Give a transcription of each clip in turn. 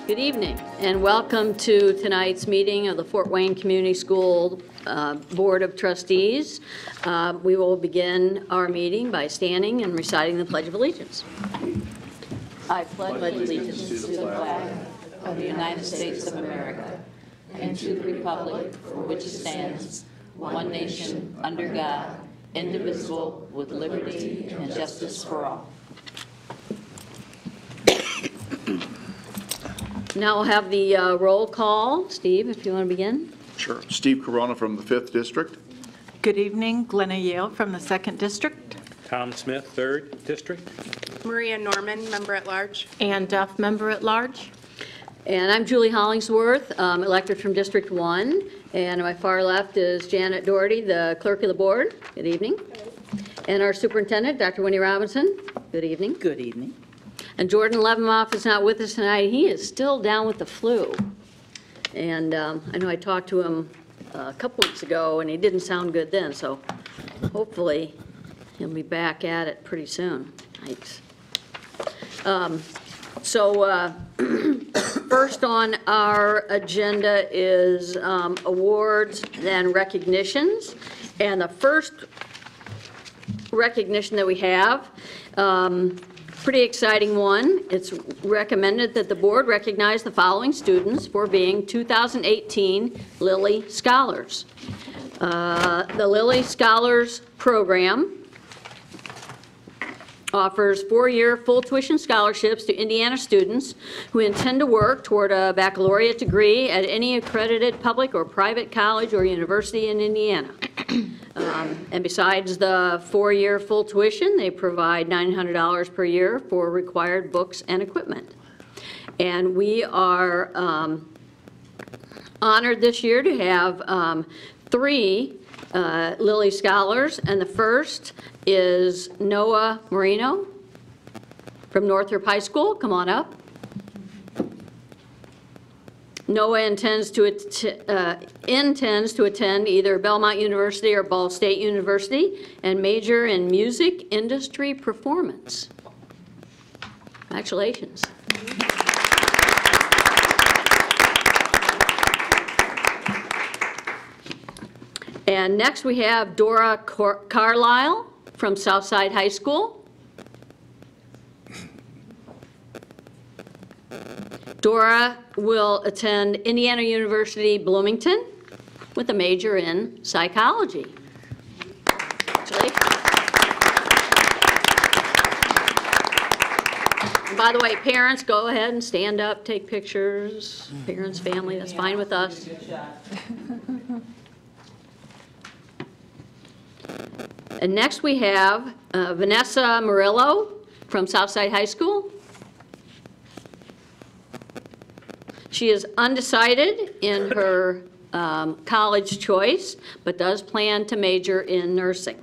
Good evening, and welcome to tonight's meeting of the Fort Wayne Community School Board of Trustees. We will begin our meeting by standing and reciting the Pledge of Allegiance. I pledge allegiance to the flag of the United States of America and to the republic for which it stands, one nation, under God, indivisible, with liberty and justice for all. Now we'll have the roll call. Steve, if you want to begin. Sure. Steve Corona from the 5th District. Good evening. Glenna Yale from the 2nd District. Tom Smith, 3rd District. Maria Norman, Member at Large. Ann Duff, Member at Large. And I'm Julie Hollingsworth, elected from District 1. And on my far left is Janet Doherty, the Clerk of the Board. Good evening. And our Superintendent, Dr. Winnie Robinson. Good evening. Good evening. And Jordan Levenmoff is not with us tonight. He is still down with the flu. And I know I talked to him a couple weeks ago, and he didn't sound good then, so hopefully he'll be back at it pretty soon. Thanks. First on our agenda is awards and recognitions. And the first recognition that we have, pretty exciting one. It's recommended that the board recognize the following students for being 2018 Lilly Scholars. The Lilly Scholars Program offers 4-year full tuition scholarships to Indiana students who intend to work toward a baccalaureate degree at any accredited public or private college or university in Indiana. And besides the 4-year full tuition, they provide $900 per year for required books and equipment. And we are honored this year to have 3 Lilly Scholars, and the first is Noah Marino from Northrop High School. Come on up. Noah intends to attend either Belmont University or Ball State University and major in music industry performance. Congratulations. And next we have Dora Carlisle from Southside High School. Dora will attend Indiana University Bloomington with a major in psychology. Congratulations. By the way, parents, go ahead and stand up, take pictures. Parents, family, that's fine with us. And next we have Vanessa Murillo from Southside High School. She is undecided in her college choice, but does plan to major in nursing.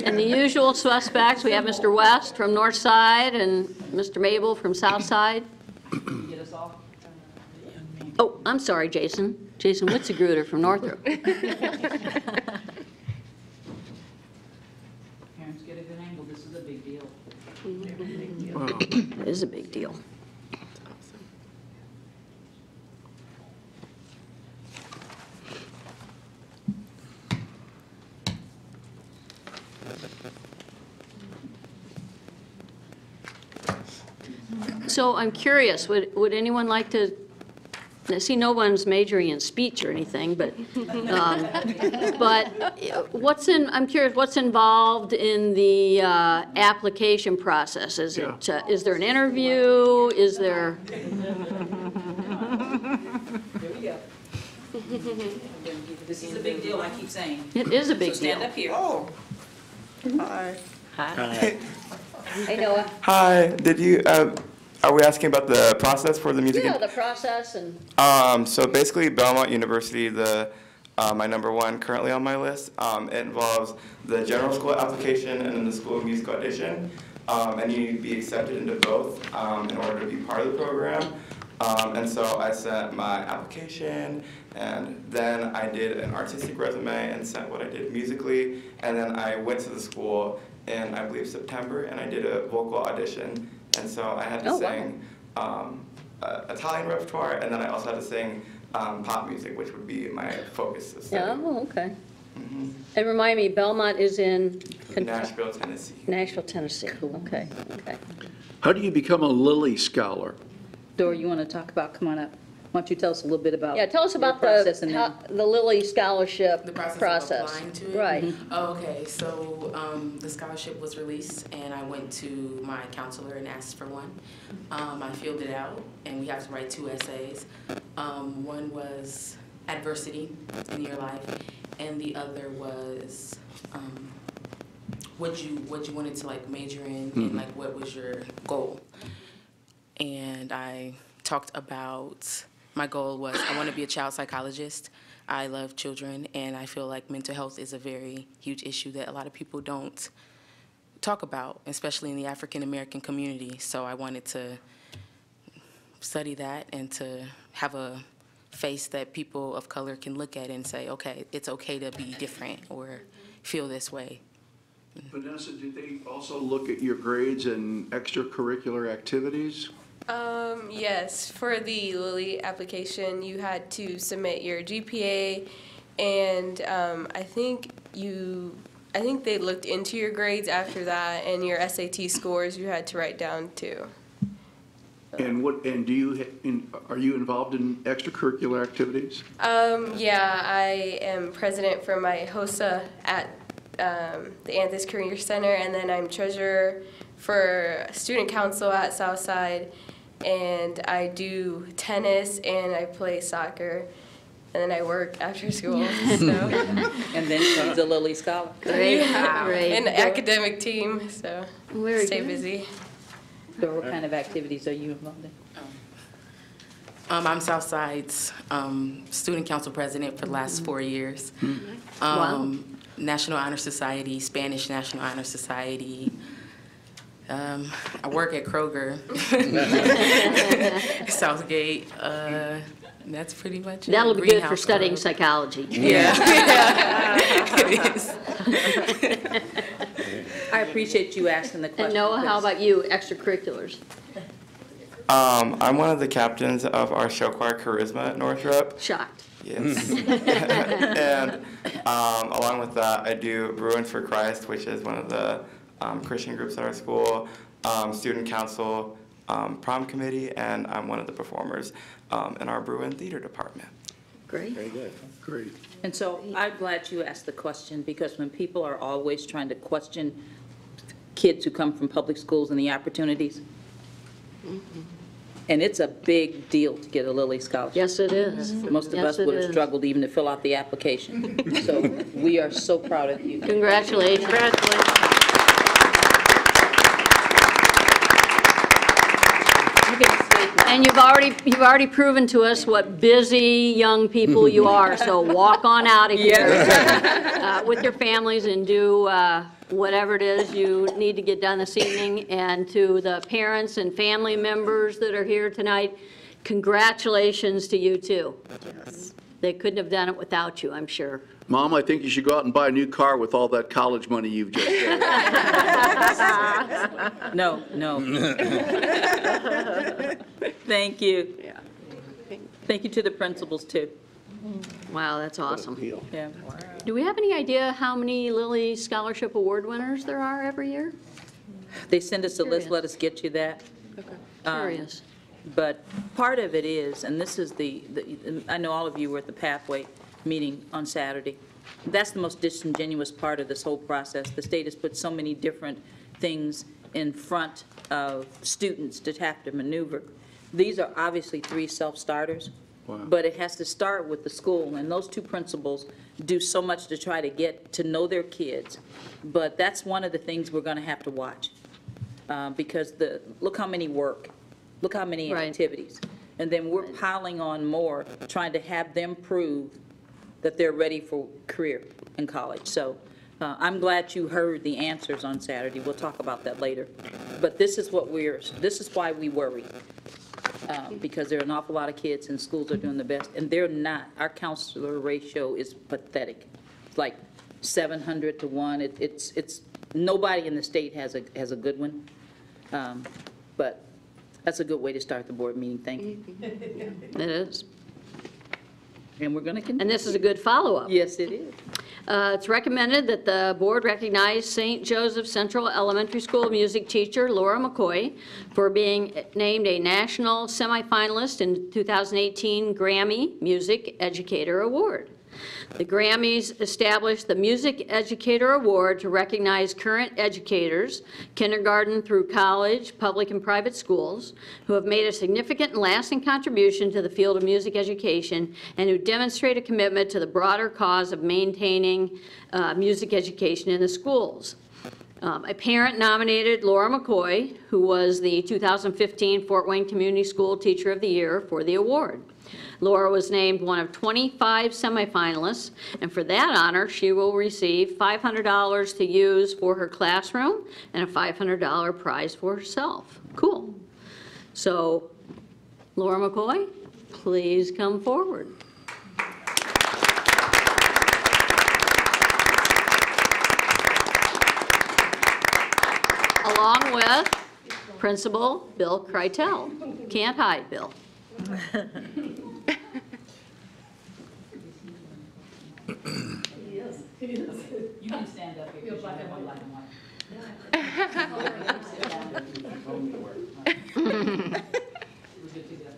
And the usual suspects, we have Mr. West from North Side and Mr. Mabel from South Side. Oh, I'm sorry, Jason. Jason Witzegruder from Northrop. Parents get a good angle. This is a big deal. It is a big deal. So I'm curious, would anyone like to, I see no one's majoring in speech or anything, but I'm curious, what's involved in the application process? Is it, is there an interview? Is there? Here we go. This is a big deal, I keep saying. It is a big So stand deal. up here. Oh. Hi. Hi. Hey, Noah. Hi. Did you, are we asking about the process for the music? Yeah, the process and. So basically Belmont University, the my number one currently on my list. It involves the general school application and then the school music audition. And you need to be accepted into both in order to be part of the program. And so I sent my application, and then I did an artistic resume and sent what I did musically. And then I went to the school in, I believe, September, and I did a vocal audition. And so I had to sing Italian repertoire, and then I also had to sing pop music, which would be my focus of study. Oh, okay. And remind me, Belmont is in Nashville, Tennessee. Nashville, Tennessee. Okay, okay. How do you become a Lilly Scholar? Dora, you want to talk about, come on up. Why don't you tell us a little bit about Yeah, tell us your about process and then- the Lilly Scholarship The process process. of applying to it? Right. Oh, okay, so the scholarship was released and I went to my counselor and asked for one. I filled it out and we have to write 2 essays. One was adversity in your life and the other was what you wanted to like major in and like what was your goal. And I talked about, my goal was I want to be a child psychologist. I love children, and I feel like mental health is a very huge issue that a lot of people don't talk about, especially in the African American community. So I wanted to study that and to have a face that people of color can look at and say, okay, it's okay to be different or feel this way. Vanessa, did they also look at your grades and extracurricular activities? Yes, for the Lilly application, you had to submit your GPA, and I think they looked into your grades after that, and your SAT scores you had to write down too. And are you involved in extracurricular activities? Yeah, I am president for my HOSA at the Anthus Career Center, and then I'm treasurer for student council at Southside, and I do tennis and I play soccer, and then I work after school. So. And then she's a Lilly Scholar. Great, Yeah, great. and the academic team, so Very stay good. busy. Dora, what kind of activities are you involved in? I'm Southside's student council president for the last 4 years. Wow. National Honor Society, Spanish National Honor Society. I work at Kroger, Southgate. That's pretty much it. That'll be good for Greenhouse studying Club. psychology. Yeah. It is. I appreciate you asking the question. And Noah, how because- about you, extracurriculars? I'm one of the captains of our show choir Charisma at Northrop. Shocked. Yes. And along with that, I do Bruin for Christ, which is one of the Christian groups at our school, student council, prom committee, and I'm one of the performers in our Bruin theater department. Great. Very good. Great. And so I'm glad you asked the question, because when people are always trying to question kids who come from public schools and the opportunities, and it's a big deal to get a Lilly Scholarship. Yes, it is. Most of Yes, us it would have is. struggled even to fill out the application. So we are so proud of you. Congratulations. You can stay. And you've already proven to us what busy young people you are, so walk on out of here with your families and do whatever it is you need to get done this evening. And to the parents and family members that are here tonight, congratulations to you too. They couldn't have done it without you, I'm sure. Mom, I think you should go out and buy a new car with all that college money you've just saved. No. Thank you. Thank you to the principals, too. Wow, that's awesome. Yeah. Do we have any idea how many Lilly Scholarship Award winners there are every year? They send us a list, let us get you that. Curious. But part of it is, and this is I know all of you were at the Pathway meeting on Saturday. That's the most disingenuous part of this whole process. The state has put so many different things in front of students to have to maneuver. These are obviously 3 self-starters, but it has to start with the school, and those 2 principals do so much to try to get to know their kids. But that's one of the things we're going to have to watch, because look how many work. Look how many Right. activities. And then we're piling on more, trying to have them prove that they're ready for career in college. So I'm glad you heard the answers on Saturday. We'll talk about that later. But this is why we worry. Because there are an awful lot of kids and schools are doing the best, and they're not. Our counselor ratio is pathetic. It's like 700 to 1. It's nobody in the state has a good one. But that's a good way to start the board meeting. Thank you. It is. And we're going to continue. And this is a good follow-up. Yes, it is. It's recommended that the board recognize St. Joseph Central Elementary School music teacher Laura McCoy for being named a national semifinalist in 2018 Grammy Music Educator Award. The Grammys established the Music Educator Award to recognize current educators, kindergarten through college, public and private schools, who have made a significant and lasting contribution to the field of music education and who demonstrate a commitment to the broader cause of maintaining music education in the schools. A parent nominated Laura McCoy, who was the 2015 Fort Wayne Community School Teacher of the Year, for the award. Laura was named one of 25 semifinalists, and for that honor, she will receive $500 to use for her classroom and a $500 prize for herself. Cool. So, Laura McCoy, please come forward. Along with Principal Bill Krytel. Can't hide, Bill. You can stand up here. Black and white. We're good to go.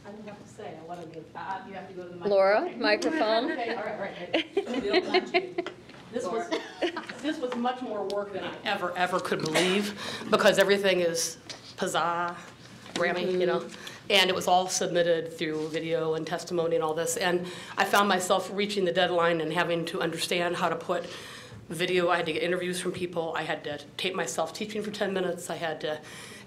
I don't have to say, I want to give five, you have to go to the mic. Laura, microphone. Okay, all right. Bill, thank you. This was much more work than I ever could believe, because everything is pizzazz, Grammy, you know, and it was all submitted through video and testimony and all this, and I found myself reaching the deadline and having to understand how to put video. I had to get interviews from people. I had to tape myself teaching for 10 minutes.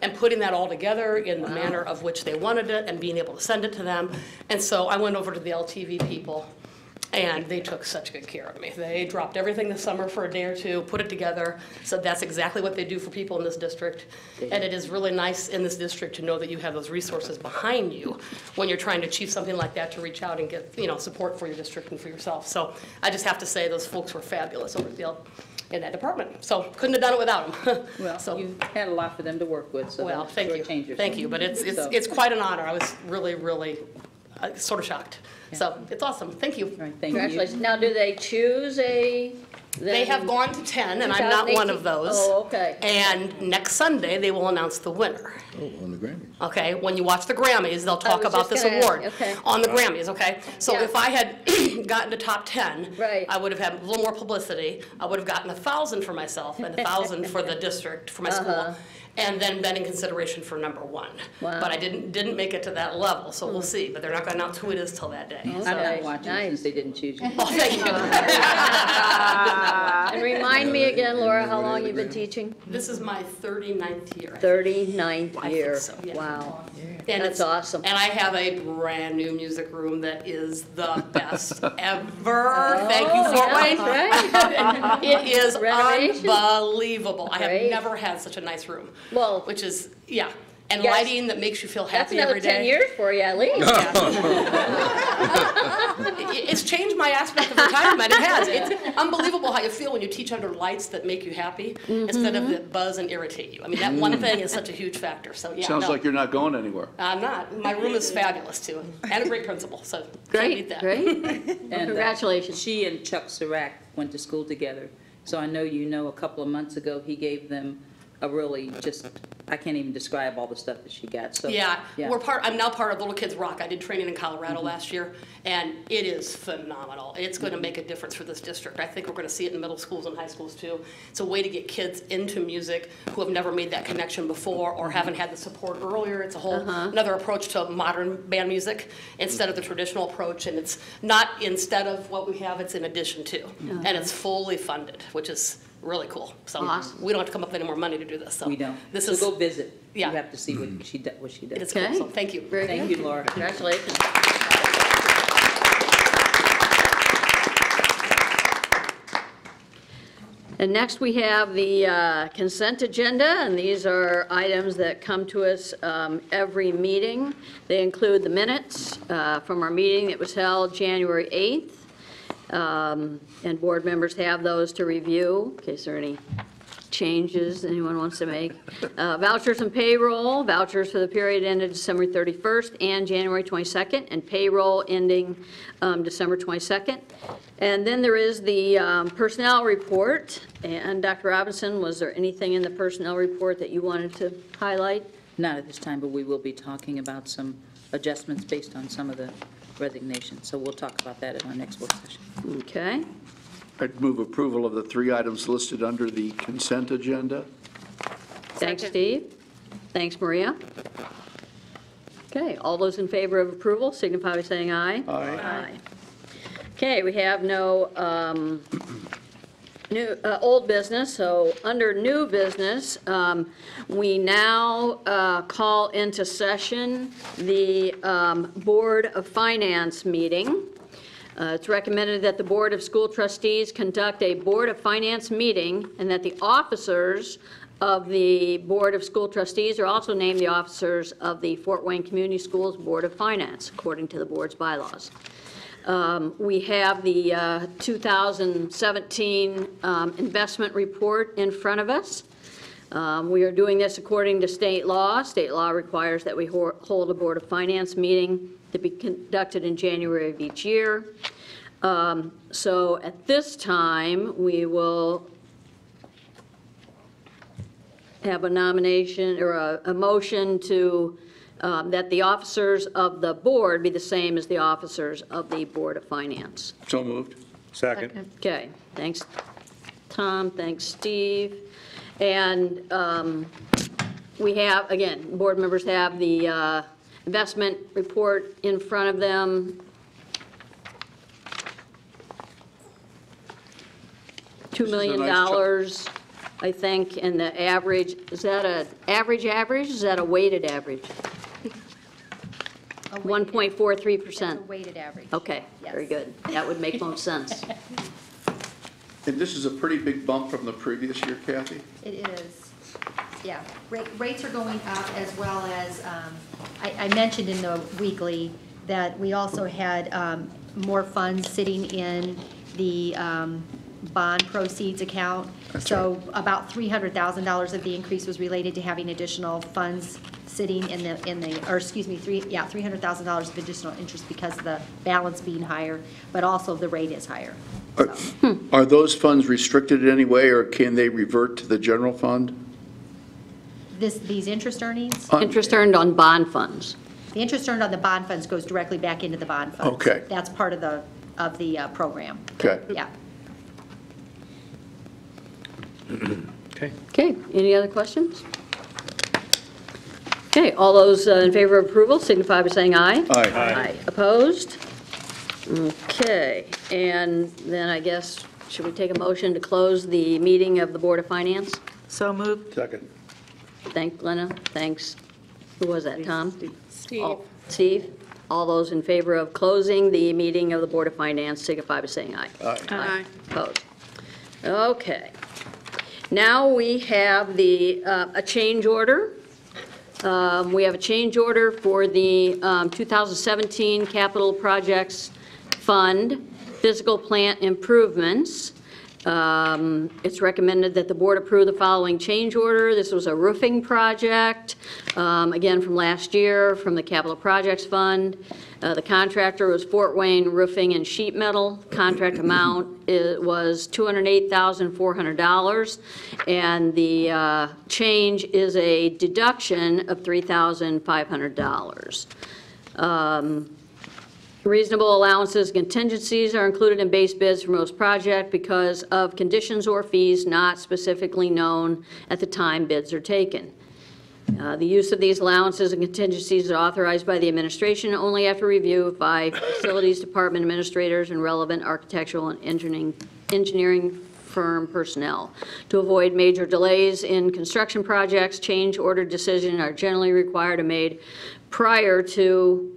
And putting that all together in the manner of which they wanted it and being able to send it to them. And so I went over to the LTV people, and they took such good care of me. They dropped everything this summer for a day or two, put it together, said that's exactly what they do for people in this district. And it is really nice in this district to know that you have those resources behind you when you're trying to achieve something like that, to reach out and get, you know, support for your district and for yourself. So I just have to say those folks were fabulous over in that department. So couldn't have done it without them. Well, so, you had a lot for them to work with, so well, thank you. Thank you, but it's quite an honor. I was really sort of shocked. Yeah. So it's awesome. Thank you. All right, thank you. Congratulations. Now, do they choose a? They have gone to 10, and I'm not one of those. Oh, okay. And next Sunday, they will announce the winner. Oh, on the Grammys. Okay, when you watch the Grammys, they'll talk about this award on the Grammys, okay? So if I had gotten to top 10, right, I would have had a little more publicity. I would have gotten 1,000 for myself and 1,000 for the district, for my school, and then been in consideration for number 1. Wow. But I didn't make it to that level, so we'll see. But they're not going to announce who it is till that day. Okay. So. I'm not watching since they didn't choose you. Oh, thank you. And remind me again, Laura, how long you've been teaching? This is my 39th year. 39th year. So, yeah. Wow. And that's awesome. And I have a brand new music room that is the best ever. Thank you, Fort Wayne. Right. It is Renovation? Unbelievable. I Great. have never had such a nice room. Well, which is, yeah. And yes, lighting that makes you feel happy every day. That's another 10 years for you, at least. It's changed my aspect of retirement. It has. It's unbelievable how you feel when you teach under lights that make you happy instead of that buzz and irritate you. I mean, that one thing is such a huge factor. So yeah. Sounds like you're not going anywhere. I'm not. My room is fabulous too, and a great principal. So can't beat that. Great. And, congratulations. She and Chuck Sirac went to school together. So I know you know a couple of months ago he gave them a really just, I can't even describe all the stuff that she got. So yeah. I'm now part of Little Kids Rock. I did training in Colorado last year, and it is phenomenal. It's going to make a difference for this district. I think we're going to see it in middle schools and high schools too. It's a way to get kids into music who have never made that connection before or haven't had the support earlier. It's a whole another approach to modern band music instead of the traditional approach, and it's not instead of what we have, it's in addition to. And it's fully funded, which is really cool. So Awesome. we don't have to come up with any more money to do this, so. We don't. This So is, go visit. Yeah. You have to see what she does. it is cool, Okay. so thank you. Very Thank good. you, Laura. Congratulations. And next, we have the consent agenda, and these are items that come to us every meeting. They include the minutes from our meeting that was held January 8th, and board members have those to review in case there are any changes anyone wants to make. Vouchers and payroll, vouchers for the period ended December 31st and January 22nd, and payroll ending December 22nd. And then there is the personnel report. And Dr. Robinson, was there anything in the personnel report that you wanted to highlight? Not at this time, but we will be talking about some adjustments based on some of the resignations. So we'll talk about that at our next work session. Okay. I'd move approval of the 3 items listed under the consent agenda. Thanks, Steve. Thanks, Maria. Okay, all those in favor of approval signify by saying aye. Aye. Okay, we have no new old business, so under new business, we now call into session the Board of Finance meeting. It's recommended that the Board of School Trustees conduct a Board of Finance meeting, and that the officers of the Board of School Trustees are also named the officers of the Fort Wayne Community Schools Board of Finance, according to the board's bylaws. We have the 2017 investment report in front of us. We are doing this according to state law. State law requires that we hold a Board of Finance meeting to be conducted in January of each year. So at this time, we will have a nomination or a motion to that the officers of the board be the same as the officers of the Board of Finance. So moved. Second. Okay, thanks, Tom, thanks, Steve. And we have, again, board members have the investment report in front of them. $2 million, I think, and the average, is that an average? Is that a weighted average? 1.43%. It's a weighted average. Okay, very good. That would make most sense. And this is a pretty big bump from the previous year, Kathy? It is, yeah. Rates are going up, as well as, I mentioned in the weekly that we also had more funds sitting in the bond proceeds account. So about $300,000 of the increase was related to having additional funds sitting in the, or excuse me, $300,000 of additional interest because of the balance being higher, but also the rate is higher. So. Are those funds restricted in any way, or can they revert to the general fund? These interest earnings? Interest earned on bond funds. The interest earned on the bond funds goes directly back into the bond funds. Okay. That's part of the program. Okay. Yeah. Okay. Okay, any other questions? Okay, all those in favor of approval signify by saying aye. Aye. Aye. Opposed? Okay, and then I guess, should we take a motion to close the meeting of the Board of Finance? So moved. Second. Thank Glenna, thanks. Who was that, Tom? Steve. Steve? All those in favor of closing the meeting of the Board of Finance signify by saying aye. Aye. Opposed? Okay. Now we have the, a change order. We have a change order for the 2017 Capital Projects Fund, Physical Plant Improvements. It's recommended that the board approve the following change order. This was a roofing project, again from last year, from the Capital Projects Fund. The contractor was Fort Wayne Roofing and Sheet Metal. Contract amount was $208,400, and the change is a deduction of $3,500. Reasonable allowances and contingencies are included in base bids for most projects because of conditions or fees not specifically known at the time bids are taken. The use of these allowances and contingencies is authorized by the administration only after review by facilities department administrators and relevant architectural and engineering firm personnel. To avoid major delays in construction projects, change order decisions are generally required and made prior to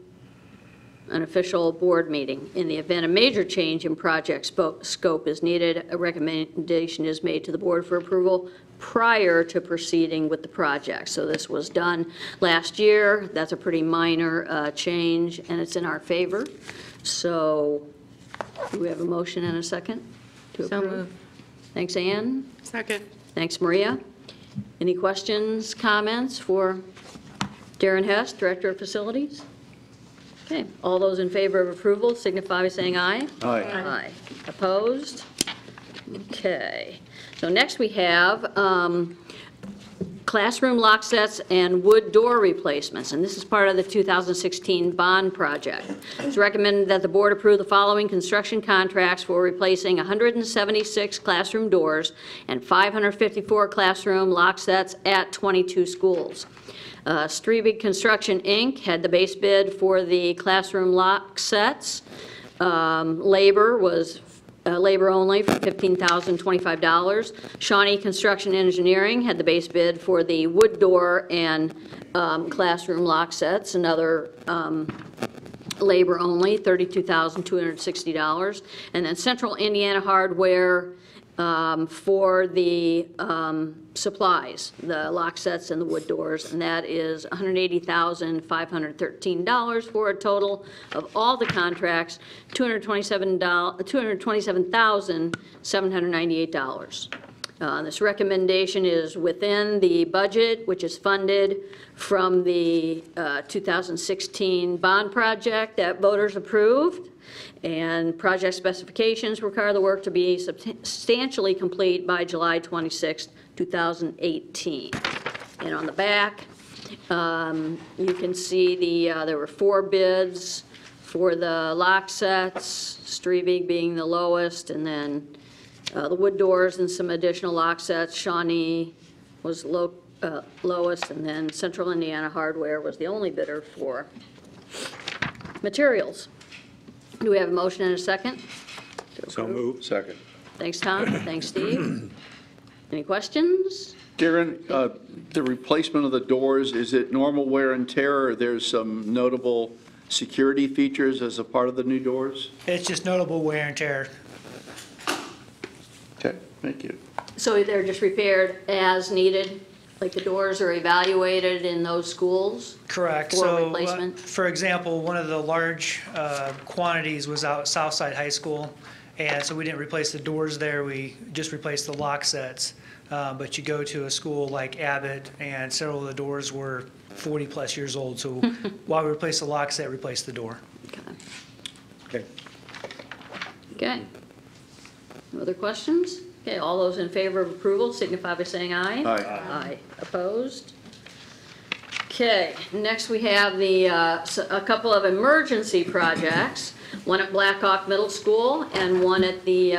an official board meeting. In the event a major change in project scope is needed, a recommendation is made to the board for approval prior to proceeding with the project. So this was done last year. That's a pretty minor change, and it's in our favor. So do we have a motion and a second to approve? So moved. Thanks, Ann. Second. Thanks, Maria. Any questions, comments for Darren Hess, Director of Facilities? Okay, all those in favor of approval signify by saying aye. Aye. Aye. Opposed? Okay. So next we have classroom lock sets and wood door replacements, and this is part of the 2016 bond project. It's recommended that the board approve the following construction contracts for replacing 176 classroom doors and 554 classroom lock sets at 22 schools. Strebe Construction, Inc. had the base bid for the classroom lock sets. Labor was labor only for $15,025. Shawnee Construction Engineering had the base bid for the wood door and classroom lock sets, another labor only, $32,260. And then Central Indiana Hardware for the supplies, the lock sets and the wood doors, and that is $180,513 for a total of all the contracts, $227,798. This recommendation is within the budget, which is funded from the 2016 bond project that voters approved. And project specifications require the work to be substantially complete by July 26, 2018. And on the back, you can see there were 4 bids for the lock sets, Strebe being the lowest, and then the wood doors and some additional lock sets. Shawnee was lowest, and then Central Indiana Hardware was the only bidder for materials. Do we have a motion and a second? So moved. Second. Thanks, Tom. Thanks, Steve. Any questions? Darren, the replacement of the doors, is it normal wear and tear, or there's some notable security features as a part of the new doors? It's just notable wear and tear. Okay, thank you. So they're just repaired as needed? Like the doors are evaluated in those schools? Correct. For So, replacement? for example, one of the large quantities was out at Southside High School, and so we didn't replace the doors there, we just replaced the lock sets. But you go to a school like Abbott, and several of the doors were 40-plus years old, so while we replaced the lock set, replaced the door. Okay. Okay. No other questions? Okay, all those in favor of approval signify by saying aye. Aye. Aye. Opposed? Okay, next we have a couple of emergency projects, one at Blackhawk Middle School and one at the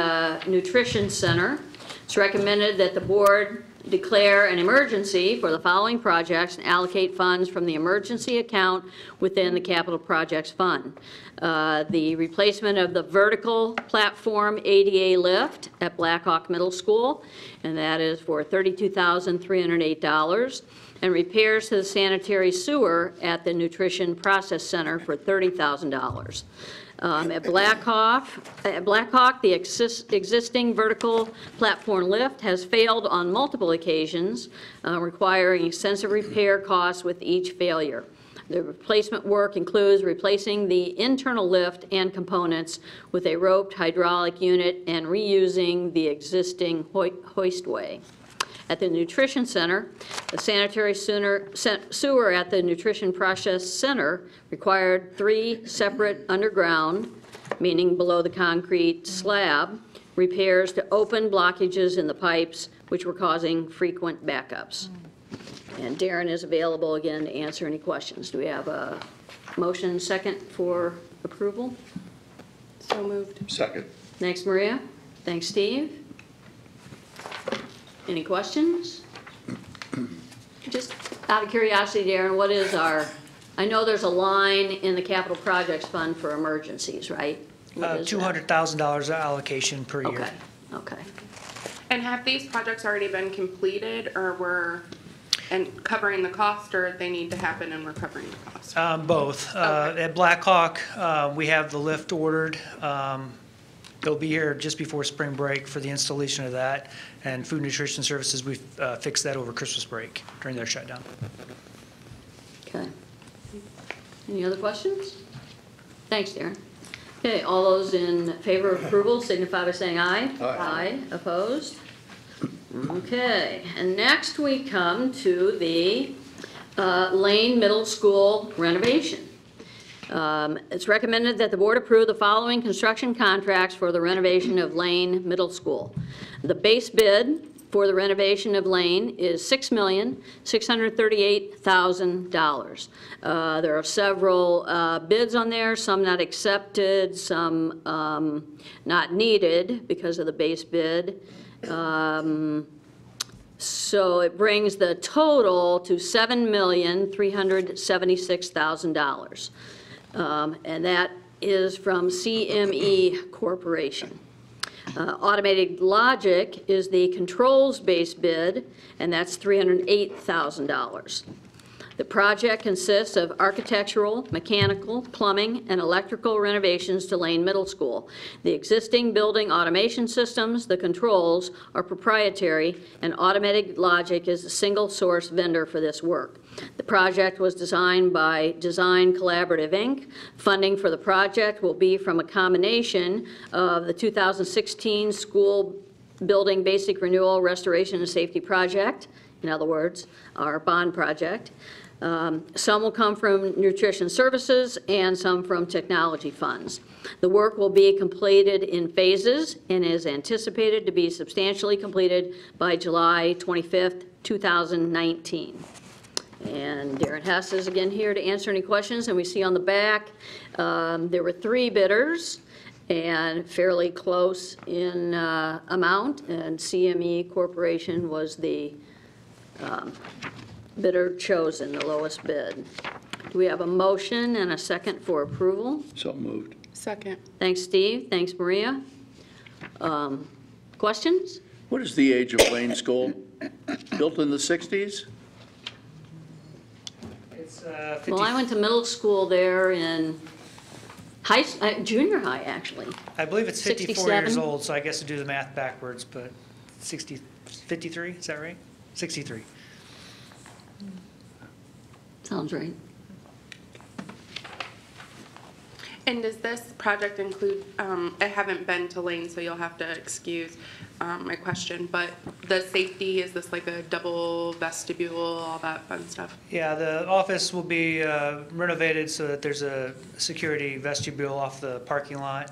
Nutrition Center. It's recommended that the board declare an emergency for the following projects and allocate funds from the emergency account within the Capital Projects Fund. The replacement of the vertical platform ADA lift at Blackhawk Middle School, and that is for $32,308, and repairs to the sanitary sewer at the Nutrition Process Center for $30,000. At Blackhawk, the existing vertical platform lift has failed on multiple occasions, requiring extensive repair costs with each failure. The replacement work includes replacing the internal lift and components with a roped hydraulic unit and reusing the existing hoistway. At the Nutrition Center, the sanitary sewer at the Nutrition Process Center required 3 separate underground, meaning below the concrete slab, repairs to open blockages in the pipes, which were causing frequent backups. And Darren is available again to answer any questions. Do we have a motion and second for approval? So moved. Second. Thanks, Maria. Thanks, Steve. Any questions? Just out of curiosity, Darren, what is I know there's a line in the Capital Projects Fund for emergencies, right? What is that? $200,000 allocation per year. Okay, okay. And have these projects already been completed, or we're covering the cost, or they need to happen and we're covering the cost? Both. At Blackhawk, we have the lift ordered. They'll be here just before spring break for the installation of that. And Food Nutrition Services, we fixed that over Christmas break during their shutdown. Okay. Any other questions? Thanks, Darren. Okay, all those in favor of approval signify by saying aye. Aye. Opposed? Okay, and next we come to the Lane Middle School renovation. It's recommended that the board approve the following construction contracts for the renovation of Lane Middle School. The base bid for the renovation of Lane is $6,638,000. There are several bids on there, some not accepted, some not needed because of the base bid. So it brings the total to $7,376,000. And that is from CME Corporation. Automated Logic is the controls base bid, and that's $308,000. The project consists of architectural, mechanical, plumbing, and electrical renovations to Lane Middle School. The existing building automation systems, the controls, are proprietary, and Automated Logic is a single-source vendor for this work. The project was designed by Design Collaborative, Inc. Funding for the project will be from a combination of the 2016 School Building Basic Renewal, Restoration, and Safety Project, in other words, our bond project. Some will come from nutrition services and some from technology funds. The work will be completed in phases and is anticipated to be substantially completed by July 25th, 2019. And Darren Hess is again here to answer any questions. And we see on the back, there were 3 bidders and fairly close in amount, and CME Corporation was the bidder chosen, the lowest bid. Do we have a motion and a second for approval? So moved. Second. Thanks, Steve. Thanks, Maria. Questions? What is the age of Lane School? Built in the 60s? It's Well, I went to middle school there in junior high, actually. I believe it's 54 67? years old, so I guess to do the math backwards, but 53, is that right? 63. Sounds right. And does this project include, I haven't been to Lane, so you'll have to excuse my question, but the safety, is this like a double vestibule, all that fun stuff? Yeah, the office will be renovated so that there's a security vestibule off the parking lot.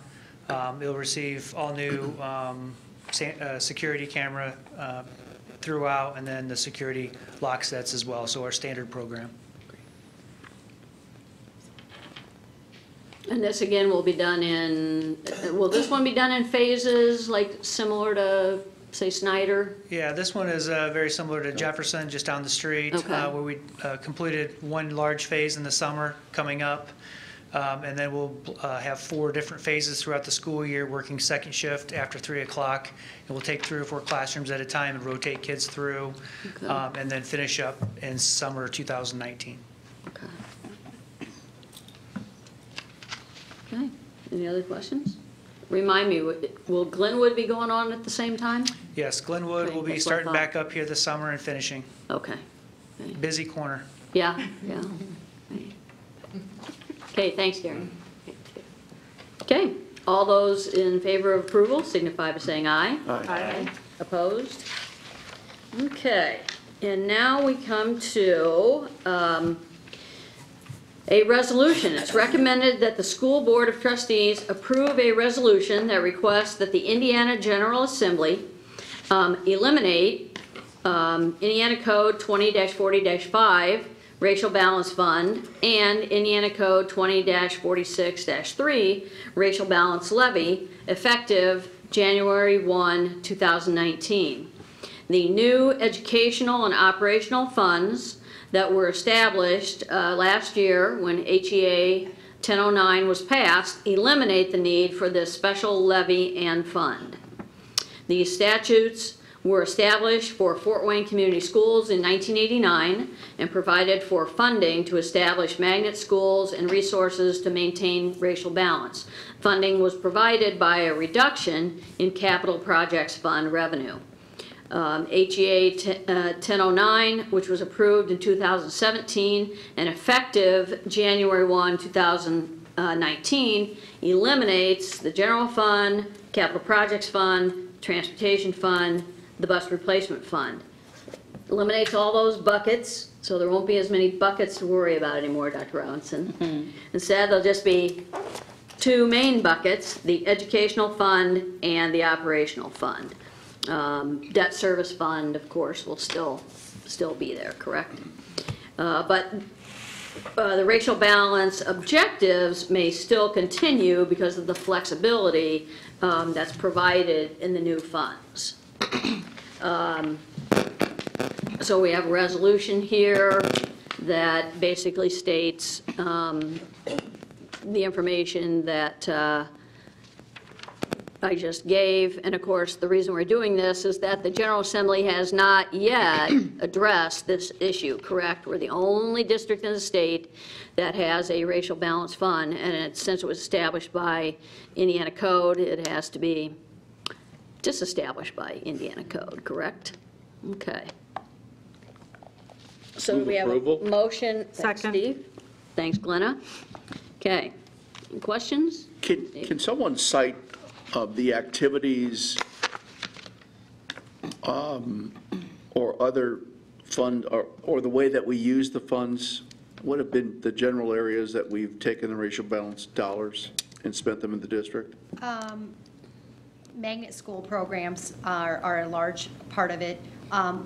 It'll receive all new security camera throughout, and then the security lock sets as well, so our standard program. And this again will be done in, will this one be done in phases, like similar to, say, Snyder? Yeah, this one is very similar to Jefferson, just down the street, Okay. where we completed one large phase in the summer coming up. And then we'll have 4 different phases throughout the school year, working second shift after 3 o'clock. And we'll take 3 or 4 classrooms at a time and rotate kids through, Okay. and then finish up in summer 2019. Okay. Okay, any other questions? Remind me, will Glenwood be going on at the same time? Yes, Glenwood Okay, will be that's what I starting thought. back up here this summer and finishing. Okay. Busy corner. Yeah, yeah. Okay, thanks, Darren. Okay, all those in favor of approval signify by saying aye. Aye. Opposed? Okay, and now we come to a resolution. It's recommended that the School Board of Trustees approve a resolution that requests that the Indiana General Assembly eliminate Indiana Code 20-40-5 Racial Balance Fund and Indiana Code 20-46-3 Racial Balance Levy effective January 1, 2019. The new educational and operational funds that were established last year when HEA 1009 was passed eliminate the need for this special levy and fund. These statutes were established for Fort Wayne Community Schools in 1989 and provided for funding to establish magnet schools and resources to maintain racial balance. Funding was provided by a reduction in capital projects fund revenue. HEA 1009, which was approved in 2017 and effective January 1, 2019, eliminates the general fund, capital projects fund, transportation fund, the bus replacement fund. Eliminates all those buckets, so there won't be as many buckets to worry about anymore, Dr. Robinson. Instead, there'll just be two main buckets, the educational fund and the operational fund. Debt service fund, of course, will still be there, correct? But the racial balance objectives may still continue because of the flexibility that's provided in the new funds. So we have a resolution here that basically states the information that I just gave, and of course the reason we're doing this is that the General Assembly has not yet addressed this issue, correct? We're the only district in the state that has a racial balance fund, and since it was established by Indiana Code, it has to be disestablished by Indiana Code, correct? Okay. So Move we have approval. a motion. Thanks, Second. Steve. Thanks, Glenna. Okay. Any questions? Can someone cite the activities or other fund, or the way that we use the funds? What have been the general areas that we've taken the racial balance dollars and spent them in the district? Magnet school programs are a large part of it.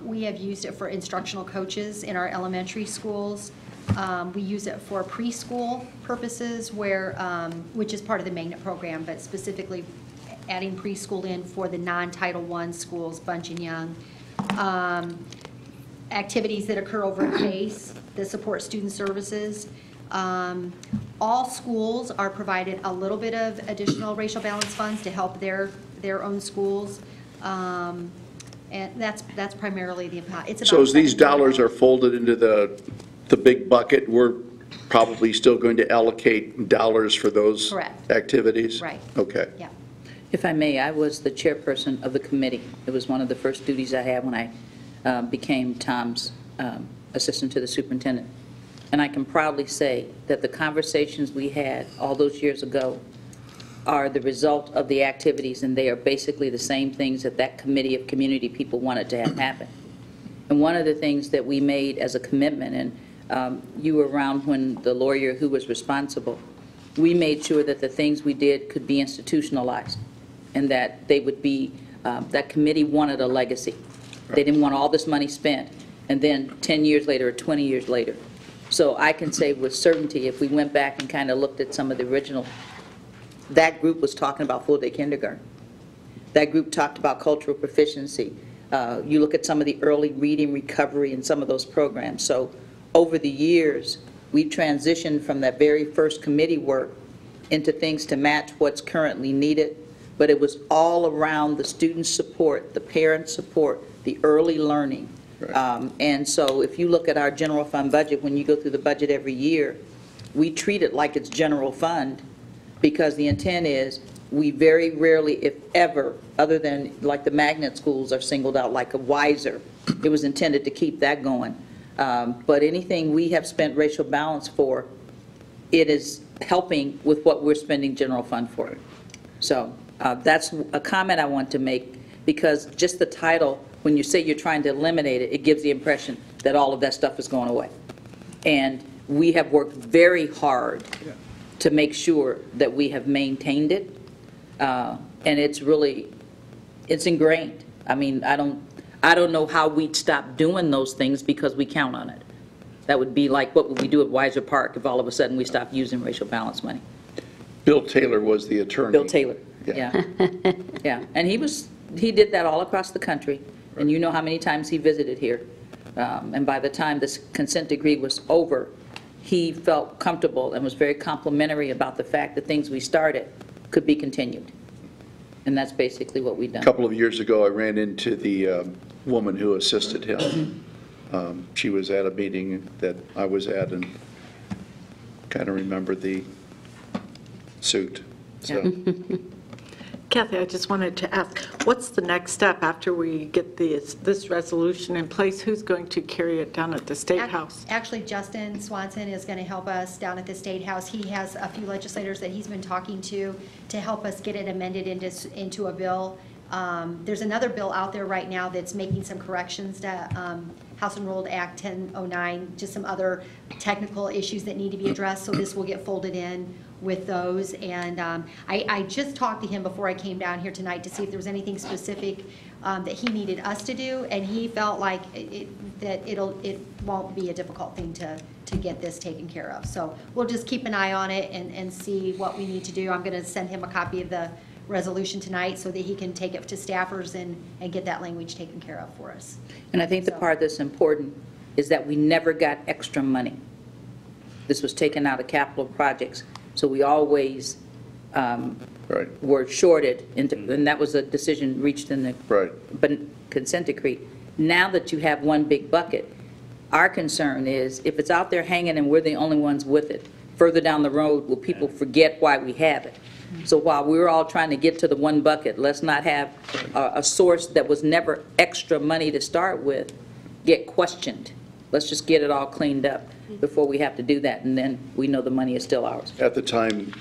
We have used it for instructional coaches in our elementary schools. We use it for preschool purposes, which is part of the Magnet program, but specifically adding preschool in for the non-Title I schools, Bunch and Young. Activities that occur over at PACE that support student services. All schools are provided a little bit of additional racial balance funds to help their own schools. And that's primarily the impact. It's about So as these $7 dollars are folded into the big bucket, we're probably still going to allocate dollars for those Correct. activities? Right. Okay. Yeah. If I may, I was the chairperson of the committee. It was one of the first duties I had when I became Tom's assistant to the superintendent. And I can proudly say that the conversations we had all those years ago are the result of the activities, and they are basically the same things that that committee of community people wanted to have happen. And one of the things that we made as a commitment, and you were around when the lawyer who was responsible, we made sure that the things we did could be institutionalized, and that they would be, that committee wanted a legacy. They didn't want all this money spent, and then 10 years later or 20 years later. So I can say with certainty, if we went back and kind of looked at some of the original, that group was talking about full-day kindergarten. That group talked about cultural proficiency. You look at some of the early reading recovery and some of those programs. So over the years, we transitioned from that very first committee work into things to match what's currently needed, but it was all around the student support, the parent support, the early learning. Right. And so if you look at our general fund budget, when you go through the budget every year, we treat it like it's general fund, because the intent is we very rarely, if ever, other than like the magnet schools are singled out like a Wiser, it was intended to keep that going. But anything we have spent racial balance for, it is helping with what we're spending general fund for. So that's a comment I want to make, because just the title, when you say you're trying to eliminate it, it gives the impression that all of that stuff is going away. And we have worked very hard to make sure that we have maintained it. And it's really, it's ingrained. I mean, I don't know how we'd stop doing those things because we count on it. That would be like, what would we do at Weiser Park if all of a sudden we stopped using racial balance money? Bill Taylor was the attorney. Bill Taylor, yeah. Yeah, and he did that all across the country, and you know how many times he visited here. And by the time this consent decree was over, he felt comfortable and was very complimentary about the fact that things we started could be continued. And that's basically what we've done. A couple of years ago, I ran into the woman who assisted him. She was at a meeting that I was at and kind of remembered the suit, so. Kathy, I just wanted to ask, what's the next step after we get this resolution in place? Who's going to carry it down at the State House? Actually, Justin Swanson is going to help us down at the State House. He has a few legislators that he's been talking to help us get it amended into a bill. There's another bill out there right now that's making some corrections to House Enrolled Act 1009, just some other technical issues that need to be addressed, so this will get folded in with those. And I just talked to him before I came down here tonight to see if there was anything specific that he needed us to do, and he felt like it won't be a difficult thing to get this taken care of. So we'll just keep an eye on it and see what we need to do. I'm going to send him a copy of the resolution tonight so that he can take it to staffers and get that language taken care of for us. And I think the part that's important is that we never got extra money. This was taken out of capital projects, so we always were shorted, and that was a decision reached in the consent decree. Now that you have one big bucket, our concern is if it's out there hanging and we're the only ones with it, further down the road, will people forget why we have it? So while we're all trying to get to the one bucket, let's not have a source that was never extra money to start with get questioned. Let's just get it all cleaned up before we have to do that, and then we know the money is still ours. At the time,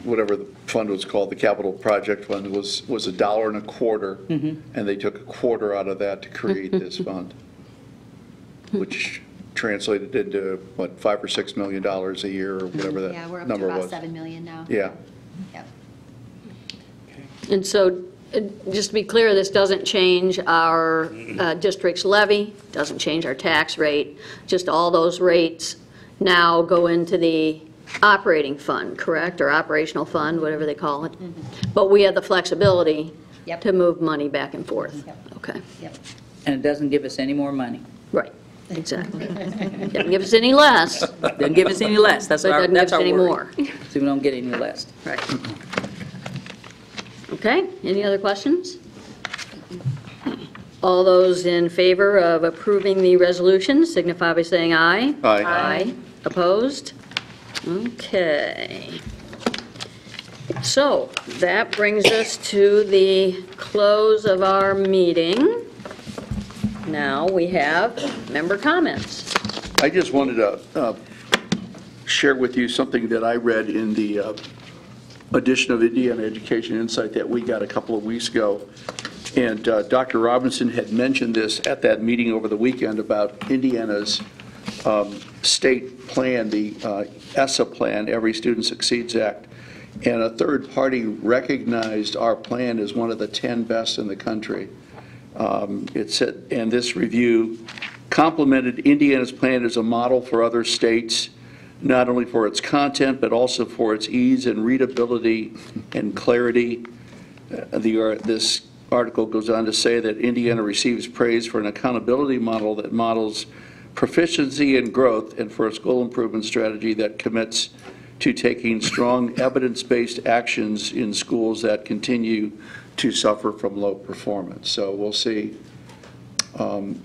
whatever the fund was called, the capital project fund, was $1.25, and they took a quarter out of that to create this fund, which translated into, what, $5 or $6 million a year, or whatever that number was. Yeah, we're up to about $7 million now. Yeah. Yep. And so, just to be clear, this doesn't change our district's levy, doesn't change our tax rate, just all those rates now go into the operating fund, correct? Or operational fund, whatever they call it. But we have the flexibility to move money back and forth. Okay. And it doesn't give us any more money. Right, exactly. Doesn't give us any less. Doesn't give us any less. That's But our, doesn't that's give us our any worry. more. So we don't get any less. Right. Okay, any other questions? All those in favor of approving the resolution signify by saying aye. Aye. Aye. Opposed? Okay. So that brings us to the close of our meeting. Now we have member comments. I just wanted to share with you something that I read in the edition of Indiana Education Insight that we got a couple of weeks ago. And Dr. Robinson had mentioned this at that meeting over the weekend about Indiana's state plan, the ESSA plan, Every Student Succeeds Act. And a third party recognized our plan as one of the 10 best in the country. It said, and this review complimented Indiana's plan as a model for other states, not only for its content, but also for its ease and readability and clarity. This article goes on to say that Indiana receives praise for an accountability model that models proficiency and growth, and for a school improvement strategy that commits to taking strong evidence-based actions in schools that continue to suffer from low performance. So we'll see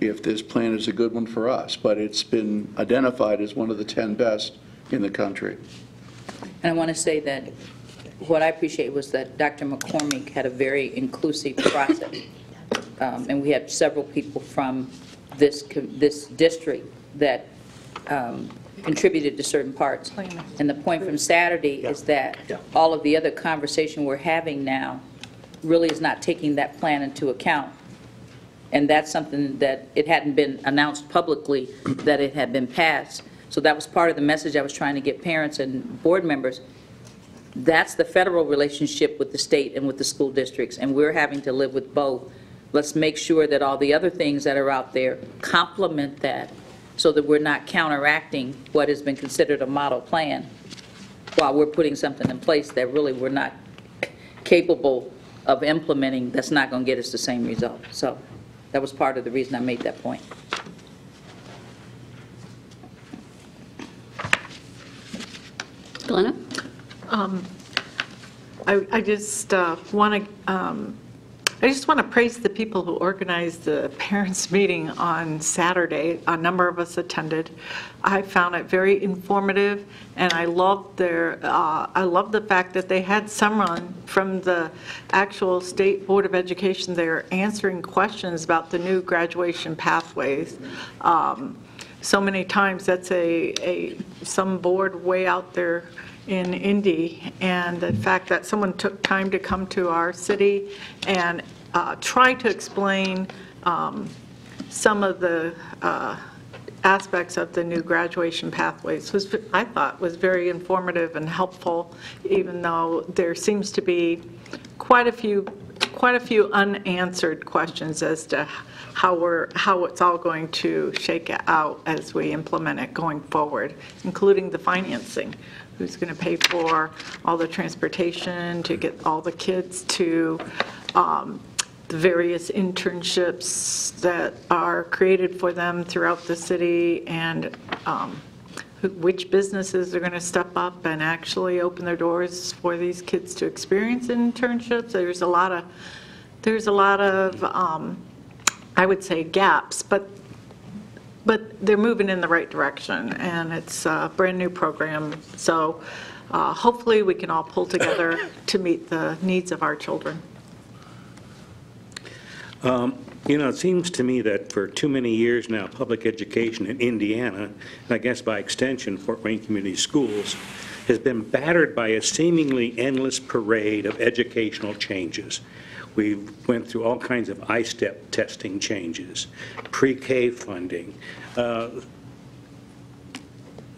if this plan is a good one for us, but it's been identified as one of the 10 best in the country. And I want to say that what I appreciate was that Dr. McCormick had a very inclusive process. And we had several people from this district that contributed to certain parts. And the point from Saturday is that all of the other conversation we're having now really is not taking that plan into account. And that's something that it hadn't been announced publicly that it had been passed. So that was part of the message I was trying to get parents and board members. That's the federal relationship with the state and with the school districts, and we're having to live with both. Let's make sure that all the other things that are out there complement that so that we're not counteracting what has been considered a model plan while we're putting something in place that really we're not capable of implementing, that's not going to get us the same result. So that was part of the reason I made that point. Glenna? I just want to praise the people who organized the parents' meeting on Saturday. A number of us attended. I found it very informative, and I loved the fact that they had someone from the actual State Board of Education there answering questions about the new graduation pathways. So many times that's some board way out there in Indy, and the fact that someone took time to come to our city and try to explain some of the aspects of the new graduation pathways I thought was very informative and helpful, even though there seems to be quite a few unanswered questions as to how it's all going to shake out as we implement it going forward, including the financing. Who's going to pay for all the transportation to get all the kids to the various internships that are created for them throughout the city, and which businesses are going to step up and actually open their doors for these kids to experience internships. There's a lot of I would say gaps, but they're moving in the right direction, and it's a brand-new program. So hopefully we can all pull together to meet the needs of our children. It seems to me that for too many years now, public education in Indiana, and I guess by extension Fort Wayne Community Schools, has been battered by a seemingly endless parade of educational changes. We went through all kinds of I-STEP testing changes, pre-K funding, the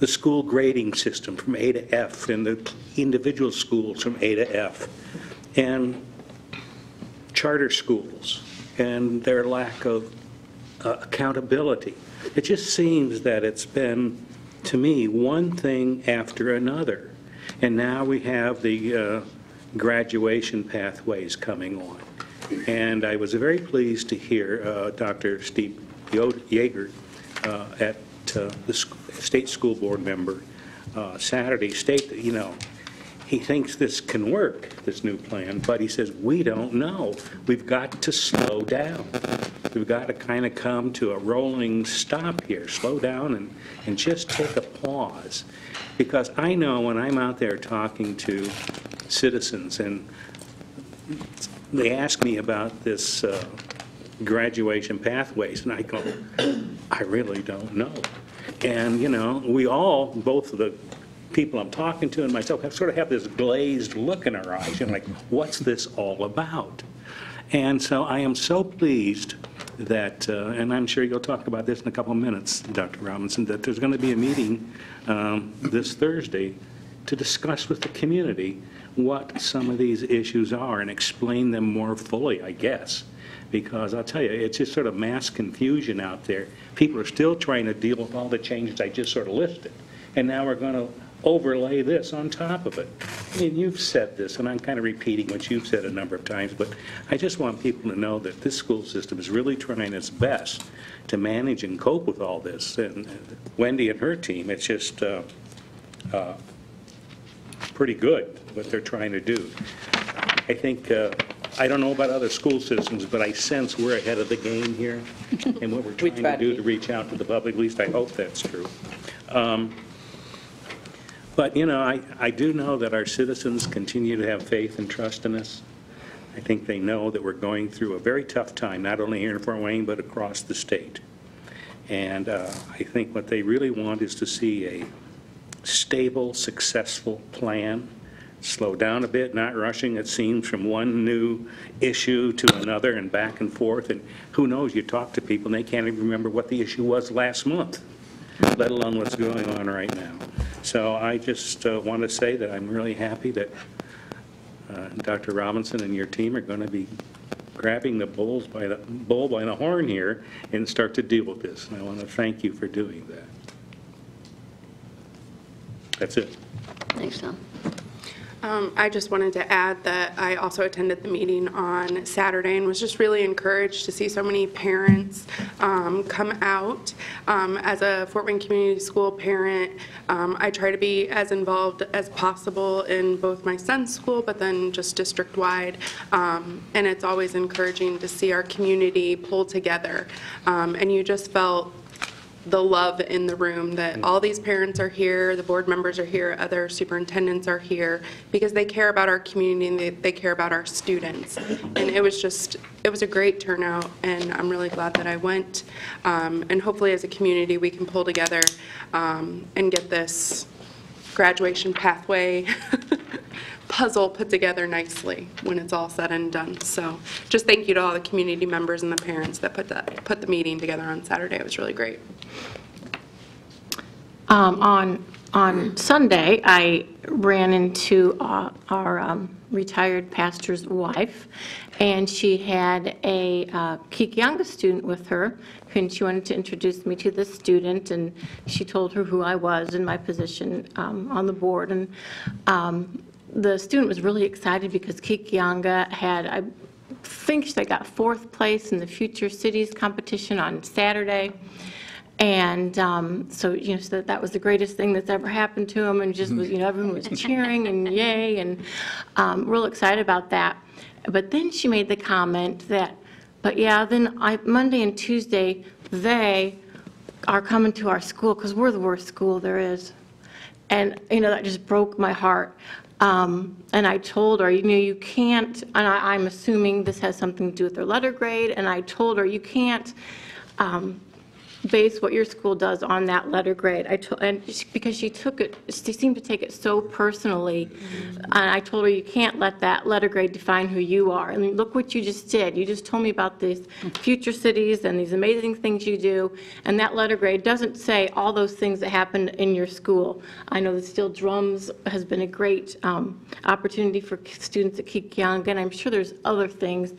school grading system from A to F, and the individual schools from A to F, and charter schools, and their lack of accountability. It just seems that it's been, to me, one thing after another. And now we have the graduation pathways coming on. And I was very pleased to hear Dr. Steve Yeager at the state school board member Saturday state that, he thinks this can work, this new plan, but he says, we don't know. We've got to slow down. We've got to kind of come to a rolling stop here, slow down and just take a pause. Because I know when I'm out there talking to citizens and they ask me about this graduation pathways, and I go, I really don't know. And, we all, both of the people I'm talking to and myself, have this glazed look in our eyes. Like, what's this all about? And so I am so pleased that, and I'm sure you'll talk about this in a couple of minutes, Dr. Robinson, that there's going to be a meeting this Thursday to discuss with the community what some of these issues are and explain them more fully, I guess. Because I'll tell you, it's just sort of mass confusion out there. People are still trying to deal with all the changes I just sort of listed. And now we're going to overlay this on top of it. I mean, you've said this, and I'm kind of repeating what you've said a number of times, but I just want people to know that this school system is really trying its best to manage and cope with all this. And Wendy and her team, it's just pretty good what they're trying to do. I think, I don't know about other school systems, but I sense we're ahead of the game here and what we're trying to do to reach out to the public. At least I hope that's true. But, I do know that our citizens continue to have faith and trust in us. I think they know that we're going through a very tough time, not only here in Fort Wayne, but across the state. And I think what they really want is to see a stable, successful plan. Slow down a bit, not rushing, it seems, from one new issue to another and back and forth. And who knows, you talk to people and they can't even remember what the issue was last month, let alone what's going on right now. So I just want to say that I'm really happy that Dr. Robinson and your team are going to be grabbing the bull by the horn here and start to deal with this. And I want to thank you for doing that. That's it. Thanks, Tom. I just wanted to add that I also attended the meeting on Saturday and was just really encouraged to see so many parents come out. As a Fort Wayne Community School parent, I try to be as involved as possible in both my son's school, but then just district-wide. And it's always encouraging to see our community pull together. And you just felt the love in the room, that all these parents are here, the board members are here, other superintendents are here, because they care about our community and they care about our students. And it was a great turnout, and I'm really glad that I went. And hopefully as a community we can pull together and get this graduation pathway puzzle put together nicely when it's all said and done. So just thank you to all the community members and the parents that put the meeting together on Saturday. It was really great. On Sunday, I ran into our retired pastor's wife, and she had a Kikianga student with her, and she wanted to introduce me to the student, and she told her who I was and my position on the board. And the student was really excited because Kikianga had, I think they got 4th place in the Future Cities competition on Saturday. And so, so that was the greatest thing that's ever happened to him, and just was, everyone was cheering and yay, and real excited about that. But then she made the comment that, but yeah, then Monday and Tuesday, they are coming to our school because we're the worst school there is. And, that just broke my heart. And I told her, you can't, and I'm assuming this has something to do with their letter grade, and I told her, you can't base what your school does on that letter grade. Because she seemed to take it so personally, and I told her, you can't let that letter grade define who you are. I mean, look what you just did. You just told me about these future cities and these amazing things you do, and that letter grade doesn't say all those things that happened in your school. I know the Steel Drums has been a great opportunity for students at Kikianga, and I'm sure there's other things.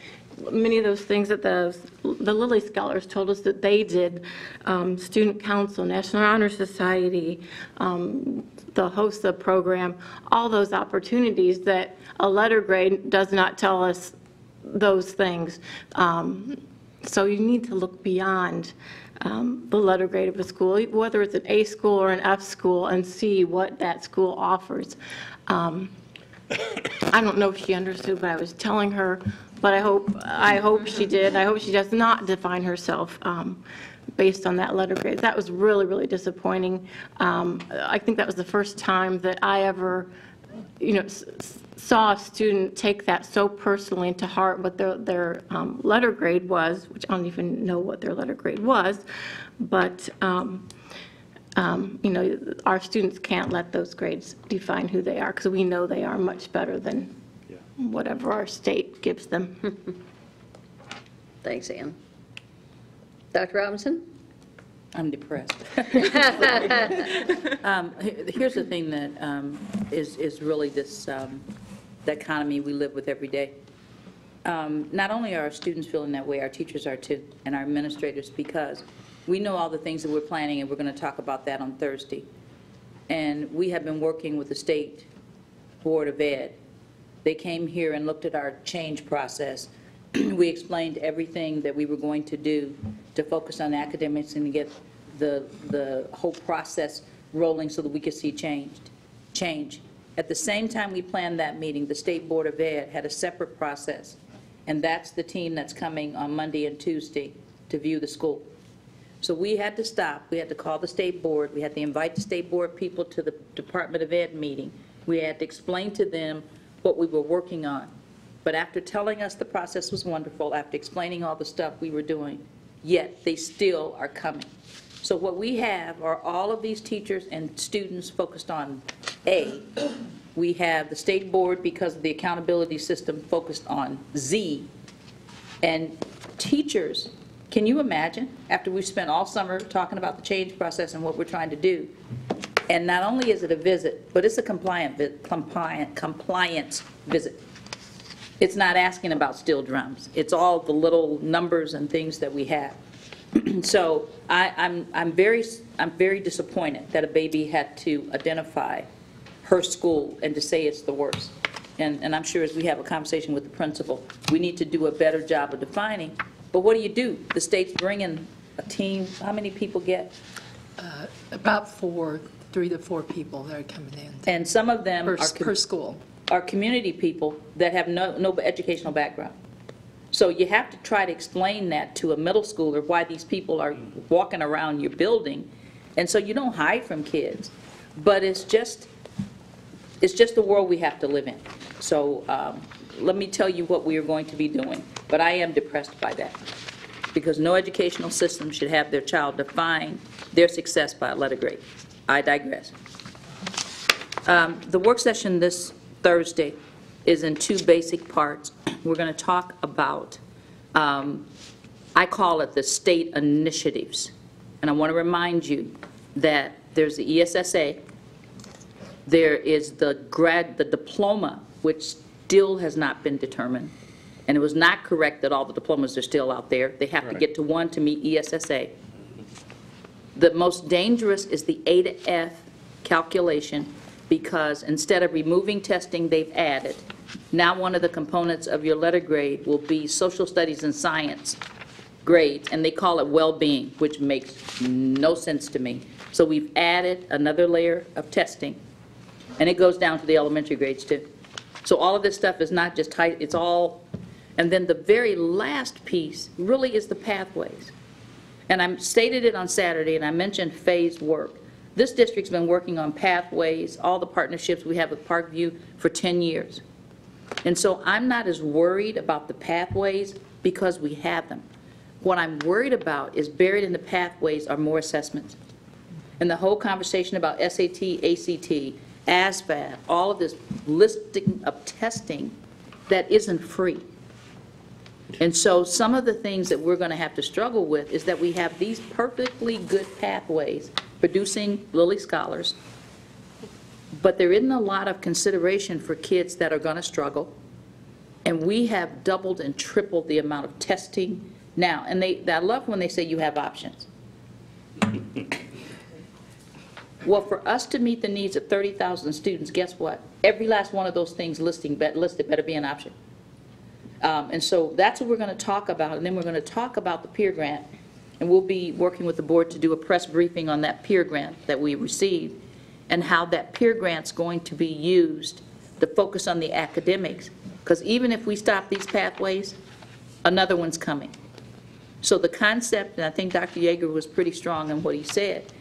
Many of those things that the Lilly Scholars told us that they did, Student Council, National Honor Society, the HOSA program, all those opportunities that a letter grade does not tell us those things. So you need to look beyond the letter grade of a school, whether it's an A school or an F school, and see what that school offers. I don't know if she understood what I was telling her, but I hope she did. I hope she does not define herself based on that letter grade. That was really, really disappointing. I think that was the first time that I ever, saw a student take that so personally into heart, what their letter grade was, which I don't even know what their letter grade was, but our students can't let those grades define who they are, because we know they are much better than whatever our state gives them. Thanks, Ann. Dr. Robinson? I'm depressed. Here's the thing that is really this, the economy we live with every day. Not only are our students feeling that way, our teachers are too, and our administrators, because we know all the things that we're planning, and we're going to talk about that on Thursday. And we have been working with the State Board of Ed. They came here and looked at our change process. We explained everything that we were going to do to focus on academics and to get the whole process rolling so that we could see change. At the same time we planned that meeting, the State Board of Ed had a separate process, and that's the team that's coming on Monday and Tuesday to view the school. So we had to stop. We had to call the State Board. We had to invite the State Board people to the Department of Ed meeting. We had to explain to them what we were working on. But after telling us the process was wonderful, after explaining all the stuff we were doing, yet they still are coming. So what we have are all of these teachers and students focused on A. We have the State Board, because of the accountability system, focused on Z. And teachers, can you imagine, after we've spent all summer talking about the change process and what we're trying to do, and not only is it a visit, but it's a compliance visit. It's not asking about steel drums. It's all the little numbers and things that we have. So I'm very disappointed that a baby had to identify her school and to say it's the worst. And I'm sure as we have a conversation with the principal, we need to do a better job of defining. But what do? The state's bringing a team. How many people get? About 3 to 4 people that are coming in. And some of them Per school. Are community people that have no educational background. So you have to try to explain that to a middle schooler, why these people are walking around your building. And so you don't hide from kids, but it's just the world we have to live in. So let me tell you what we are going to be doing, but I am depressed by that, because no educational system should have their child define their success by a letter grade. I digress. The work session this Thursday is in 2 basic parts. We're going to talk about, I call it the state initiatives. And I want to remind you that there's the ESSA, there is the diploma, which still has not been determined. And it was not correct that all the diplomas are still out there. They have to get to one to meet ESSA. The most dangerous is the A to F calculation, because instead of removing testing, they've added. Now one of the components of your letter grade will be social studies and science grades, and they call it well-being, which makes no sense to me. So we've added another layer of testing, and it goes down to the elementary grades too. So all of this stuff is not just high, it's all, and then the very last piece really is the pathways. And I stated it on Saturday, and I mentioned phased work. This district's been working on pathways, all the partnerships we have with Parkview for 10 years. And so I'm not as worried about the pathways because we have them. What I'm worried about is buried in the pathways are more assessments. And the whole conversation about SAT, ACT, ASVAB, all of this listing of testing that isn't free. And so some of the things that we're going to have to struggle with is that we have these perfectly good pathways producing Lilly scholars, but there isn't a lot of consideration for kids that are going to struggle. And we have doubled and tripled the amount of testing now. And I love when they say you have options. Well, for us to meet the needs of 30,000 students, guess what? Every last one of those things listed better be an option. And so that's what we're going to talk about. And then we're going to talk about the peer grant. And we'll be working with the board to do a press briefing on that peer grant that we received and how that peer grant's going to be used to focus on the academics. Because even if we stop these pathways, another one's coming. So the concept, and I think Dr. Yeager was pretty strong in what he said,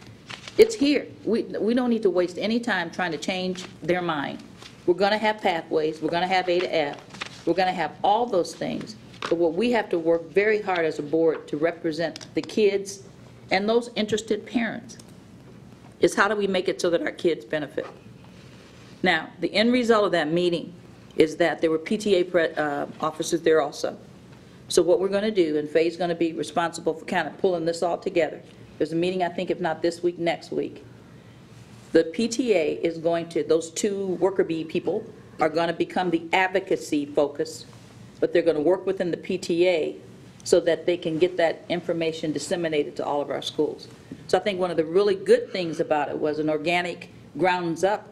it's here. We don't need to waste any time trying to change their mind. We're going to have pathways. We're going to have A to F. We're going to have all those things. But what we have to work very hard as a board to represent the kids and those interested parents is how do we make it so that our kids benefit. Now, the end result of that meeting is that there were PTA officers there also. So what we're going to do, and Faye's going to be responsible for kind of pulling this all together. There's a meeting, I think, if not this week, next week. The PTA is going to, those 2 worker bee people are going to become the advocacy focus, but they're going to work within the PTA so that they can get that information disseminated to all of our schools. So I think one of the really good things about it was an organic grounds up.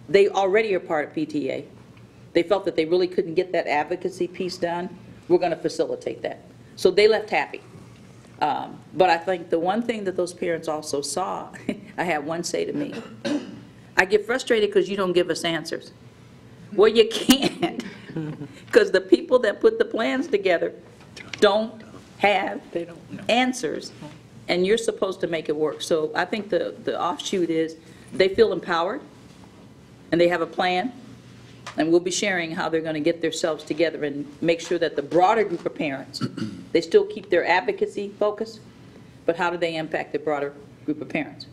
They already are part of PTA. They felt that they really couldn't get that advocacy piece done. We're going to facilitate that. So they left happy. But I think the one thing that those parents also saw, I had one say to me, I get frustrated because you don't give us answers. Well, you can't, because the people that put the plans together don't have answers, and you're supposed to make it work. So I think the offshoot is they feel empowered, and they have a plan, and we'll be sharing how they're going to get themselves together and make sure that the broader group of parents, they still keep their advocacy focus, but how do they impact the broader group of parents?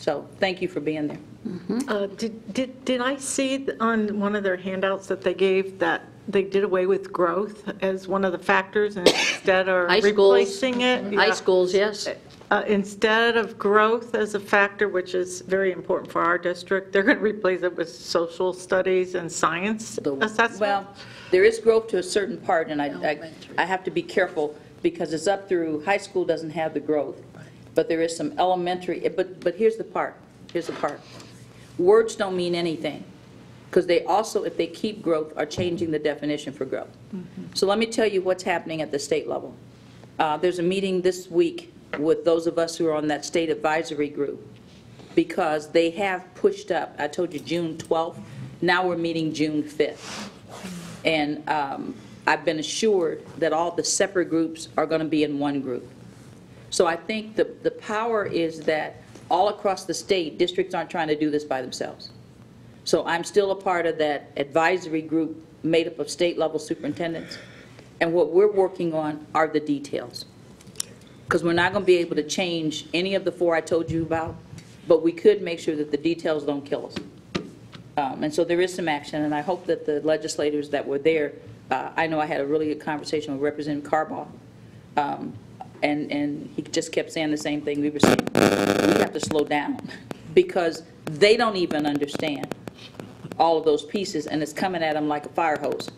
So thank you for being there. Did I see on one of their handouts that they gave that they did away with growth as one of the factors and instead of replacing it? High schools, yes. Instead of growth as a factor, which is very important for our district, they're going to replace it with social studies and science assessment? Well, there is growth to a certain part, and I have to be careful because it's up through, high school doesn't have the growth, but there is some elementary, but here's the part. Here's the part. Words don't mean anything, because they also, if they keep growth, are changing the definition for growth. So let me tell you what's happening at the state level. There's a meeting this week with those of us who are on that state advisory group, because they have pushed up, I told you June 12th, now we're meeting June 5th. And I've been assured that all the separate groups are going to be in one group. So I think the power is that all across the state, districts aren't trying to do this by themselves. So I'm still a part of that advisory group made up of state-level superintendents. And what we're working on are the details. Because we're not going to be able to change any of the 4 I told you about, but we could make sure that the details don't kill us. And so there is some action, and I hope that the legislators that were there, I know I had a really good conversation with Representative Carbaugh, and he just kept saying the same thing we were saying. We have to slow down, because they don't even understand all of those pieces, and it's coming at them like a fire hose.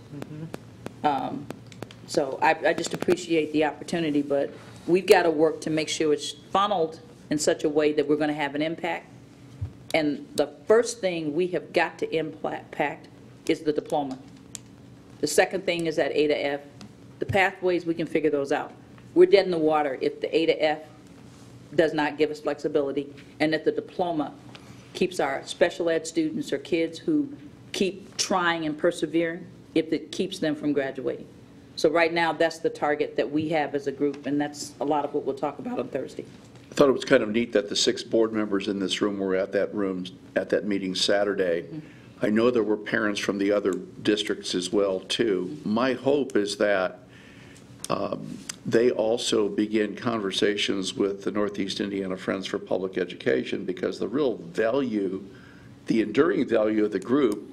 So I just appreciate the opportunity, but we've got to work to make sure it's funneled in such a way that we're going to have an impact. And the first thing we have got to impact is the diploma. The second thing is that A to F. The pathways, we can figure those out. We're dead in the water if the A to F does not give us flexibility, and if the diploma keeps our special ed students or kids who keep trying and persevering, if it keeps them from graduating. So right now, that's the target that we have as a group, and that's a lot of what we'll talk about on Thursday. I thought it was kind of neat that the 6 board members in this room were at that meeting Saturday. I know there were parents from the other districts as well, too. My hope is that they also begin conversations with the Northeast Indiana Friends for Public Education, because the real value, the enduring value of the group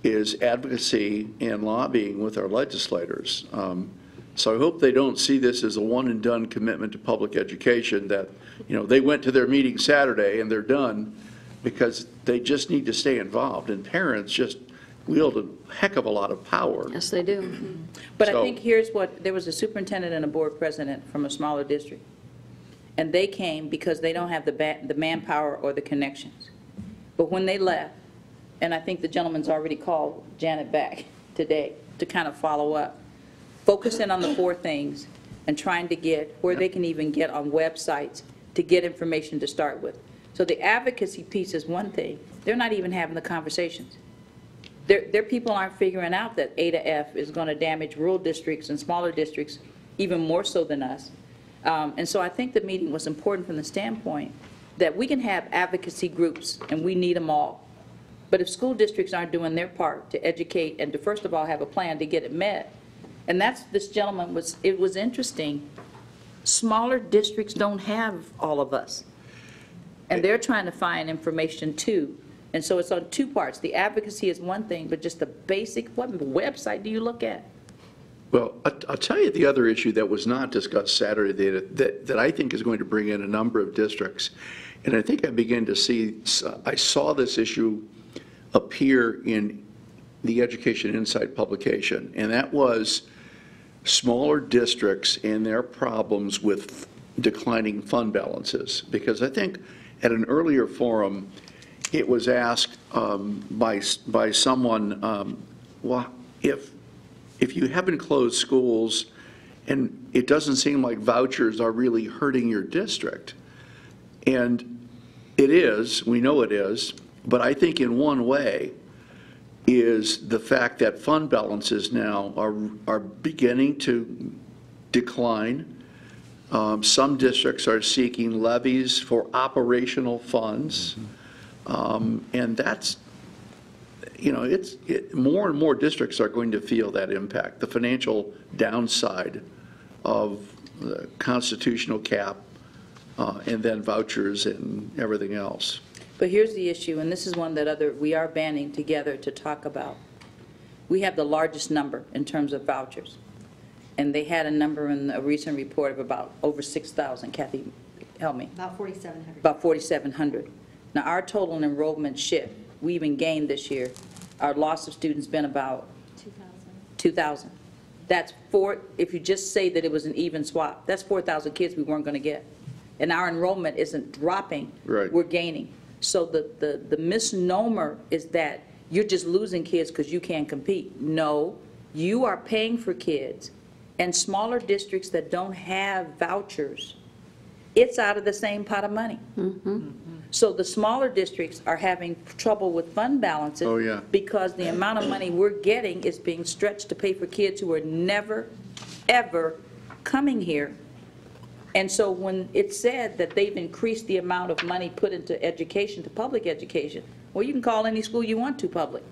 is advocacy and lobbying with our legislators. So I hope they don't see this as a one-and-done commitment to public education, that, you know, they went to their meeting Saturday and they're done, because they just need to stay involved. And parents just wield a heck of a lot of power. Yes, they do. But I think here's what, there was a superintendent and a board president from a smaller district, and they came because they don't have the manpower or the connections. But when they left, and I think the gentleman's already called Janet back today to kind of follow up, focusing on the 4 things and trying to get where they can even get on websites to get information to start with. So the advocacy piece is one thing. They're not even having the conversations. Their people aren't figuring out that A to F is going to damage rural districts and smaller districts even more so than us. And so I think the meeting was important from the standpoint that we can have advocacy groups, and we need them all. But if school districts aren't doing their part to educate and to, first of all, have a plan to get it met, and that's, this gentleman was, it was interesting. Smaller districts don't have all of us. And they're trying to find information too. And so it's on 2 parts. The advocacy is one thing, but just the basic, what website do you look at? Well, I'll tell you the other issue that was not discussed Saturday that I think is going to bring in a number of districts. And I think I began to see, I saw this issue appear in the Education Insight publication, and that was smaller districts and their problems with declining fund balances. Because I think at an earlier forum, it was asked by someone, well, if you haven't closed schools and it doesn't seem like vouchers are really hurting your district. And it is, we know it is, but I think in one way is the fact that fund balances now are beginning to decline. Some districts are seeking levies for operational funds. And that's, you know, more and more districts are going to feel that impact, the financial downside of the constitutional cap, and then vouchers and everything else. But here's the issue, and this is one that we are banding together to talk about. We have the largest number in terms of vouchers. And they had a number in a recent report of about over 6,000. Kathy, help me. About 4,700. About 4,700. Now, our total enrollment shift, we even gained this year, our loss of students been about 2,000. That's if you just say that it was an even swap, that's 4,000 kids we weren't going to get. And our enrollment isn't dropping, right. We're gaining. So the misnomer is that you're just losing kids because you can't compete. No, you are paying for kids, and smaller districts that don't have vouchers, it's out of the same pot of money. So the smaller districts are having trouble with fund balances. Oh, yeah. Because the amount of money we're getting is being stretched to pay for kids who are never, ever coming here. And so when it's said that they've increased the amount of money put into education, to public education, well, you can call any school you want to public.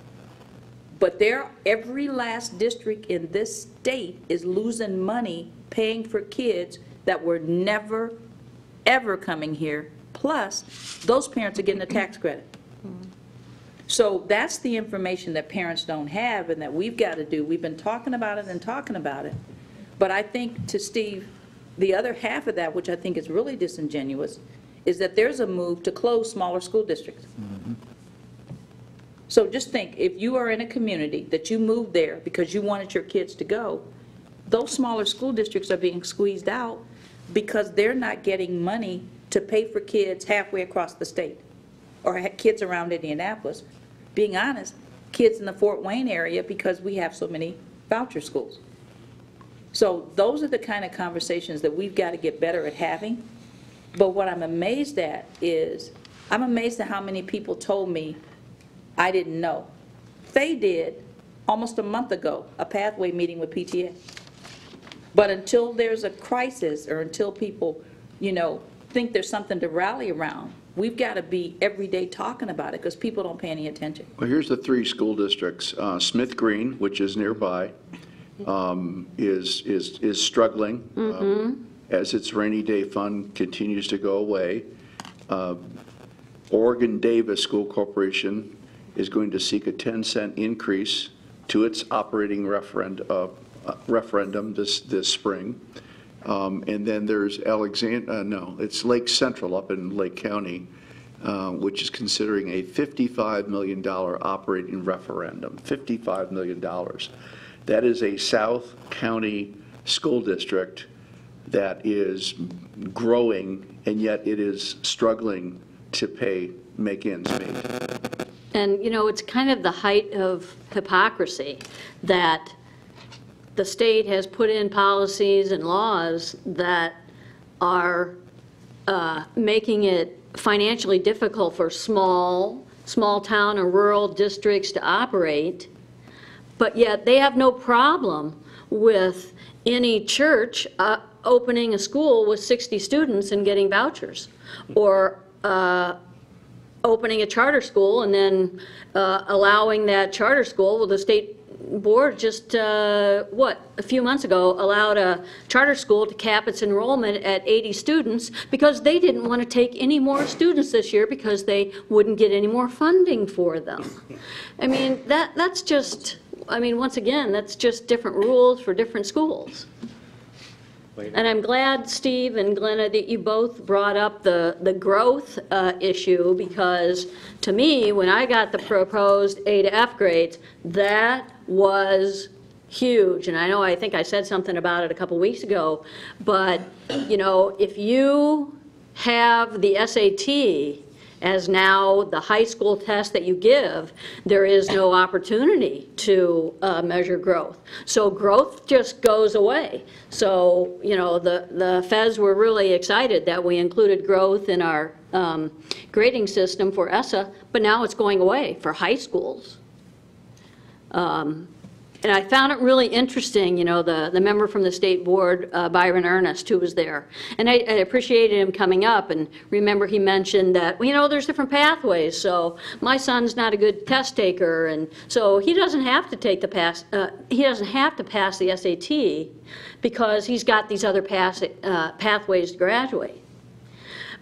But every last district in this state is losing money paying for kids that were never, ever coming here. Plus, those parents are getting a tax credit. So that's the information that parents don't have and that we've got to do. We've been talking about it and talking about it. But I think, to Steve, the other half of that, which I think is really disingenuous, is that there's a move to close smaller school districts. So just think, if you are in a community that you moved there because you wanted your kids to go, those smaller school districts are being squeezed out because they're not getting money to pay for kids halfway across the state or kids around Indianapolis. Being honest, kids in the Fort Wayne area because we have so many voucher schools. So those are the kind of conversations that we've got to get better at having. But what I'm amazed at is, I'm amazed at how many people told me I didn't know. They did, almost a month ago, a pathway meeting with PTA. But until there's a crisis or until people, think there's something to rally around, we've got to be every day talking about it because people don't pay any attention. Well, here's the 3 school districts. Smith Green, which is nearby, is struggling as its rainy day fund continues to go away. Oregon Davis School Corporation is going to seek a 10-cent increase to its operating referendum this spring. And then there's it's Lake Central up in Lake County, which is considering a $55 million operating referendum, $55 million. That is a South County school district that is growing, and yet it is struggling to make ends meet. And, it's kind of the height of hypocrisy that the state has put in policies and laws that are making it financially difficult for small town or rural districts to operate, but yet they have no problem with any church opening a school with 60 students and getting vouchers, or opening a charter school and then allowing that charter school. Well, the state board just, a few months ago allowed a charter school to cap its enrollment at 80 students because they didn't want to take any more students this year because they wouldn't get any more funding for them. I mean, that's just, once again, that's just different rules for different schools. And I'm glad, Steve and Glenna, that you both brought up the growth issue, because to me, when I got the proposed A to F grades, that was huge. And I think I said something about it a couple weeks ago, but if you have the SAT as now the high school test that you give, there is no opportunity to measure growth. So growth just goes away. So, the feds were really excited that we included growth in our grading system for ESSA, but now it's going away for high schools. And I found it really interesting, the member from the state board, Byron Ernest, who was there. And I appreciated him coming up, and remember he mentioned that, there's different pathways. So my son's not a good test taker, and so he doesn't have to take he doesn't have to pass the SAT because he's got these other pathways to graduate.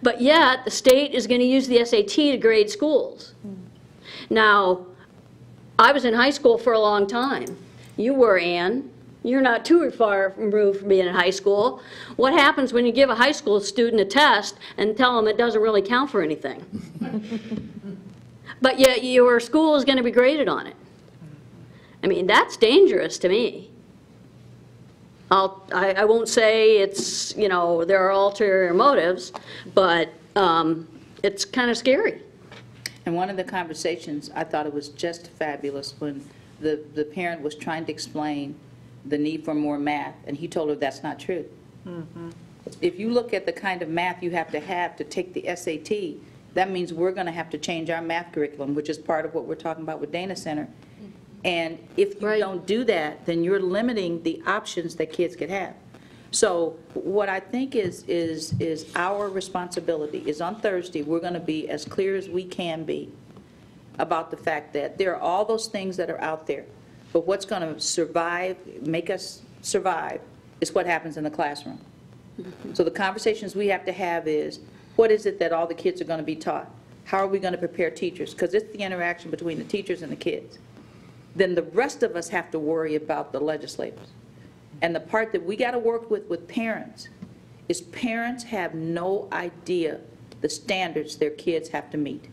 But yet, the state is going to use the SAT to grade schools. Now, I was in high school for a long time. You were, Ann. You're not too far removed from being in high school. What happens when you give a high school student a test and tell them it doesn't really count for anything? But yet your school is going to be graded on it. That's dangerous to me. I won't say it's, there are ulterior motives, but it's kind of scary. And one of the conversations, I thought it was just fabulous when the parent was trying to explain the need for more math, and he told her that's not true. If you look at the kind of math you have to take the SAT, that means we're going to have to change our math curriculum, which is part of what we're talking about with Dana Center. And if you don't do that, then you're limiting the options that kids could have. So what I think is our responsibility is on Thursday, we're going to be as clear as we can be about the fact that there are all those things that are out there, but what's going to survive, make us survive, is what happens in the classroom. So the conversations we have to have is, what is it that all the kids are going to be taught? How are we going to prepare teachers? Because it's the interaction between the teachers and the kids. Then the rest of us have to worry about the legislators. And the part that we got to work with parents is parents have no idea the standards their kids have to meet.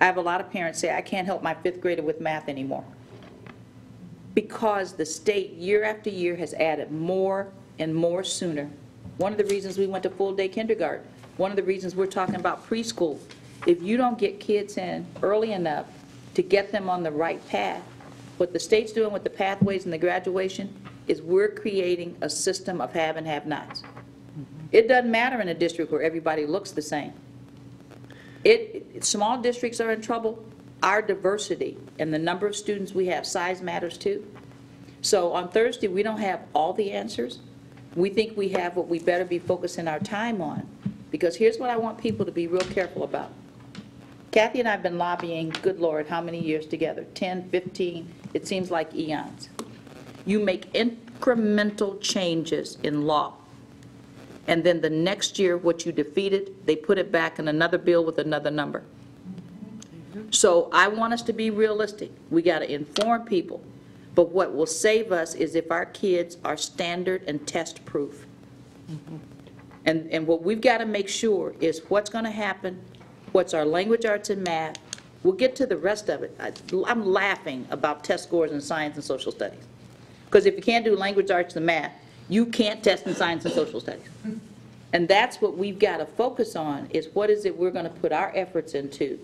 I have a lot of parents say, I can't help my 5th grader with math anymore. Because the state, year after year, has added more and more sooner. One of the reasons we went to full-day kindergarten, one of the reasons we're talking about preschool. If you don't get kids in early enough to get them on the right path, what the state's doing with the pathways and the graduation is we're creating a system of have and have-nots. It doesn't matter in a district where everybody looks the same. Small districts are in trouble. Our diversity and the number of students we have, size matters too. So on Thursday, we don't have all the answers. We think we have what we better be focusing our time on. Because here's what I want people to be real careful about. Kathy and I have been lobbying, good Lord, how many years together? 10, 15, it seems like eons. You make incremental changes in law. And then the next year, what you defeated, they put it back in another bill with another number. So I want us to be realistic. We got to inform people. But what will save us is if our kids are standard and test proof. And what we've got to make sure is what's going to happen, what's our language arts and math. We'll get to the rest of it. I'm laughing about test scores in science and social studies. Because if you can't do language arts and math, you can't test in science and social studies. And that's what we've got to focus on, is what is it we're going to put our efforts into.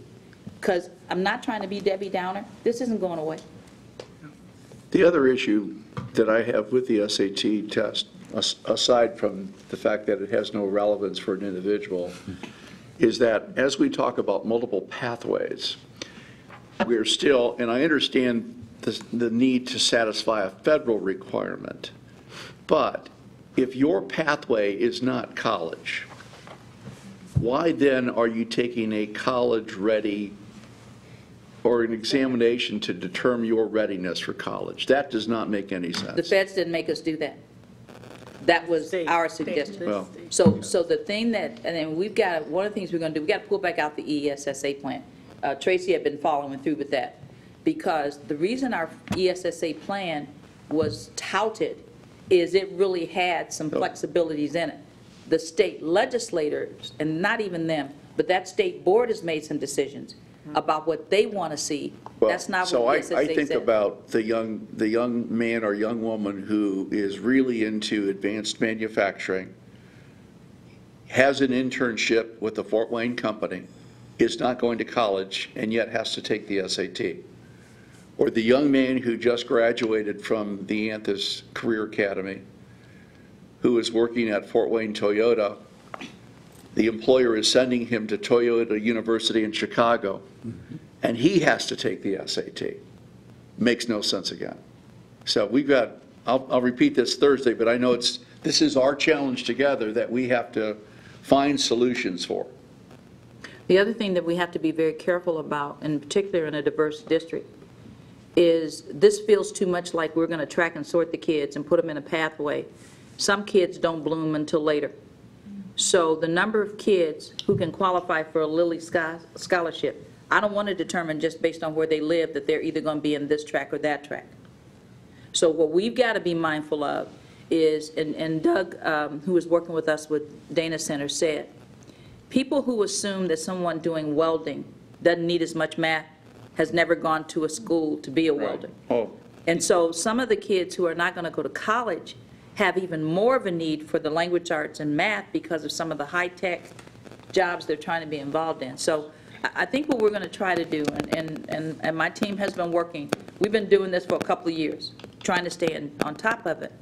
Because I'm not trying to be Debbie Downer. This isn't going away. The other issue that I have with the SAT test, aside from the fact that it has no relevance for an individual, is that as we talk about multiple pathways, we're still, and I understand the need to satisfy a federal requirement, but if your pathway is not college, why then are you taking a college-ready or an examination to determine your readiness for college? That does not make any sense. The feds didn't make us do that. That was our suggestion. Well, So the thing that, and then we've got, one of the things we're going to do, we've got to pull back out the ESSA plan. Tracy had been following through with that, because the reason our ESSA plan was touted is it really had some flexibilities in it. The state legislators, and not even them, but that state board has made some decisions about what they want to see. Well, That's not so what ESSA I think said. about the young man or young woman who is really into advanced manufacturing, has an internship with the Fort Wayne company, is not going to college, and yet has to take the SAT. Or the young man who just graduated from the Anthus Career Academy, who is working at Fort Wayne Toyota. The employer is sending him to Toyota University in Chicago, and he has to take the SAT. Makes no sense again. So we've got, I'll repeat this Thursday, but I know this is our challenge together that we have to find solutions for. The other thing that we have to be very careful about, in particular in a diverse district, is this feels too much like we're going to track and sort the kids and put them in a pathway. Some kids don't bloom until later. So the number of kids who can qualify for a Lilly scholarship, I don't want to determine just based on where they live that they're either going to be in this track or that track. So what we've got to be mindful of is, and Doug, who was working with us with Dana Center, said, people who assume that someone doing welding doesn't need as much math has never gone to a school to be a welder. Oh. And so some of the kids who are not going to go to college have even more of a need for the language arts and math because of some of the high-tech jobs they're trying to be involved in. So I think what we're going to try to do, and my team has been working, we've been doing this for a couple of years, trying to stay on top of it.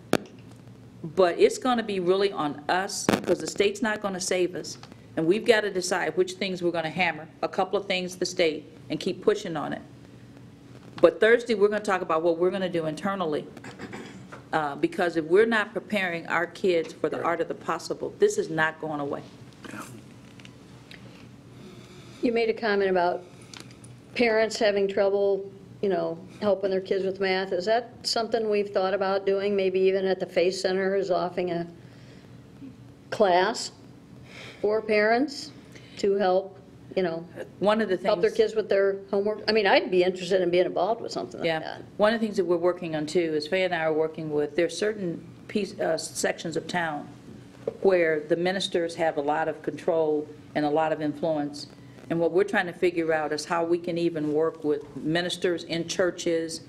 But it's going to be really on us, because the state's not going to save us. And we've got to decide which things we're going to hammer, a couple of things the state, and keep pushing on it. But Thursday, we're going to talk about what we're going to do internally. Because if we're not preparing our kids for the art of the possible, this is not going away. You made a comment about parents having trouble, helping their kids with math. Is that something we've thought about doing, maybe even at the Faith Center is offering a class for parents to help, one of the things, help their kids with their homework? I mean, I'd be interested in being involved with something like that. One of the things that we're working on too is Faye and I are working with, there's certain sections of town where the ministers have a lot of control and a lot of influence. And what we're trying to figure out is how we can even work with ministers in churches,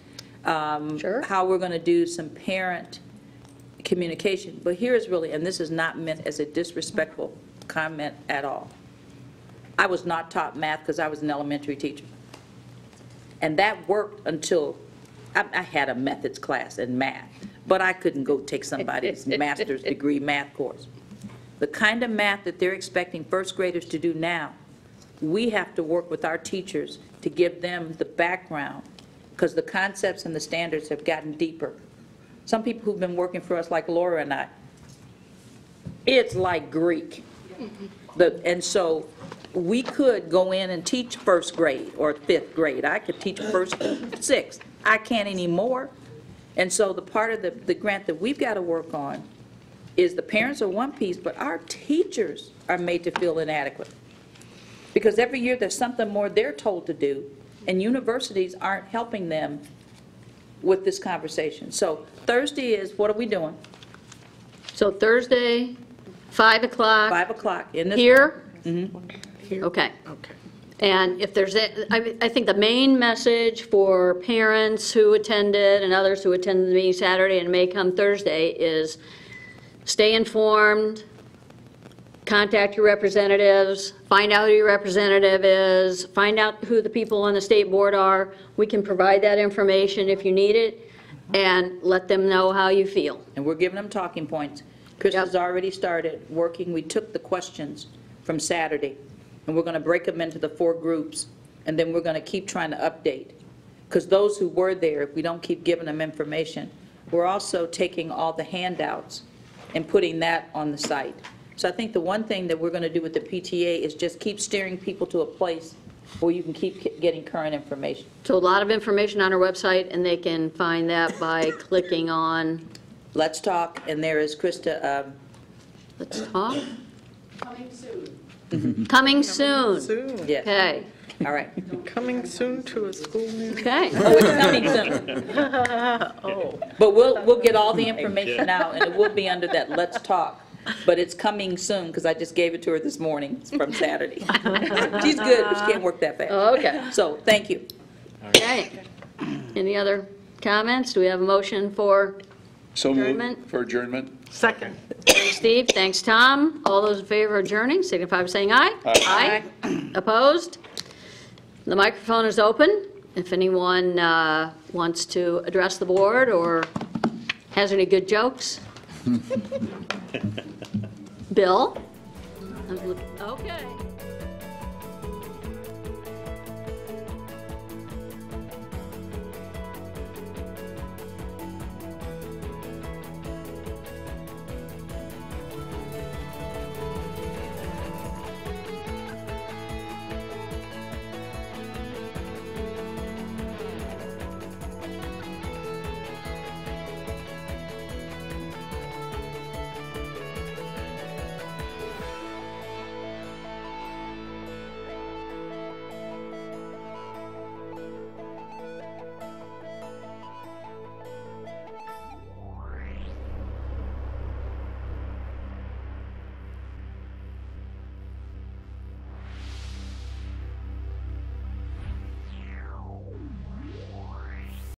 how we're going to do some parent communication. But here's really, and this is not meant as a disrespectful comment at all. I was not taught math because I was an elementary teacher. And that worked until I had a methods class in math, but I couldn't go take somebody's master's degree math course. The kind of math that they're expecting first graders to do now, we have to work with our teachers to give them the background, because the concepts and the standards have gotten deeper. Some people who've been working for us, like Laura and I, it's like Greek. And so we could go in and teach first grade or fifth grade. I could teach first, sixth. I can't anymore. And so the part of the grant that we've got to work on is the parents are one piece, but our teachers are made to feel inadequate. Because every year there's something more they're told to do, and universities aren't helping them with this conversation. So Thursday is, what are we doing? So Thursday, 5 o'clock. 5 o'clock in this. Here? Here. Okay. Okay. And if there's, I think the main message for parents who attended and others who attended the meeting Saturday and may come Thursday is stay informed, contact your representatives, find out who your representative is, find out who the people on the state board are. We can provide that information if you need it, and let them know how you feel. And we're giving them talking points. Chris has already started working. We took the questions from Saturday, and we're going to break them into the 4 groups, and then we're going to keep trying to update. Because those who were there, if we don't keep giving them information, we're also taking all the handouts and putting that on the site. So I think the one thing that we're going to do with the PTA is just keep steering people to a place where you can keep getting current information. So a lot of information on our website, and they can find that by clicking on Let's Talk, and there is Krista. Let's Talk. Coming soon. Coming soon. Soon. Yes. Okay. All right. Coming soon to a school near. Okay. Oh, it's coming soon. Oh. But we'll get all the information out, and it will be under that Let's Talk. But it's coming soon, because I just gave it to her this morning. It's from Saturday. She's good, but she can't work that fast. Okay. So, thank you. Okay. Any other comments? Do we have a motion for So adjournment? moved for adjournment. Second. Thanks, Steve. Thanks, Tom. All those in favor of adjourning, signify by saying aye. Aye. Opposed? The microphone is open. If anyone wants to address the board or has any good jokes. Bill? Okay.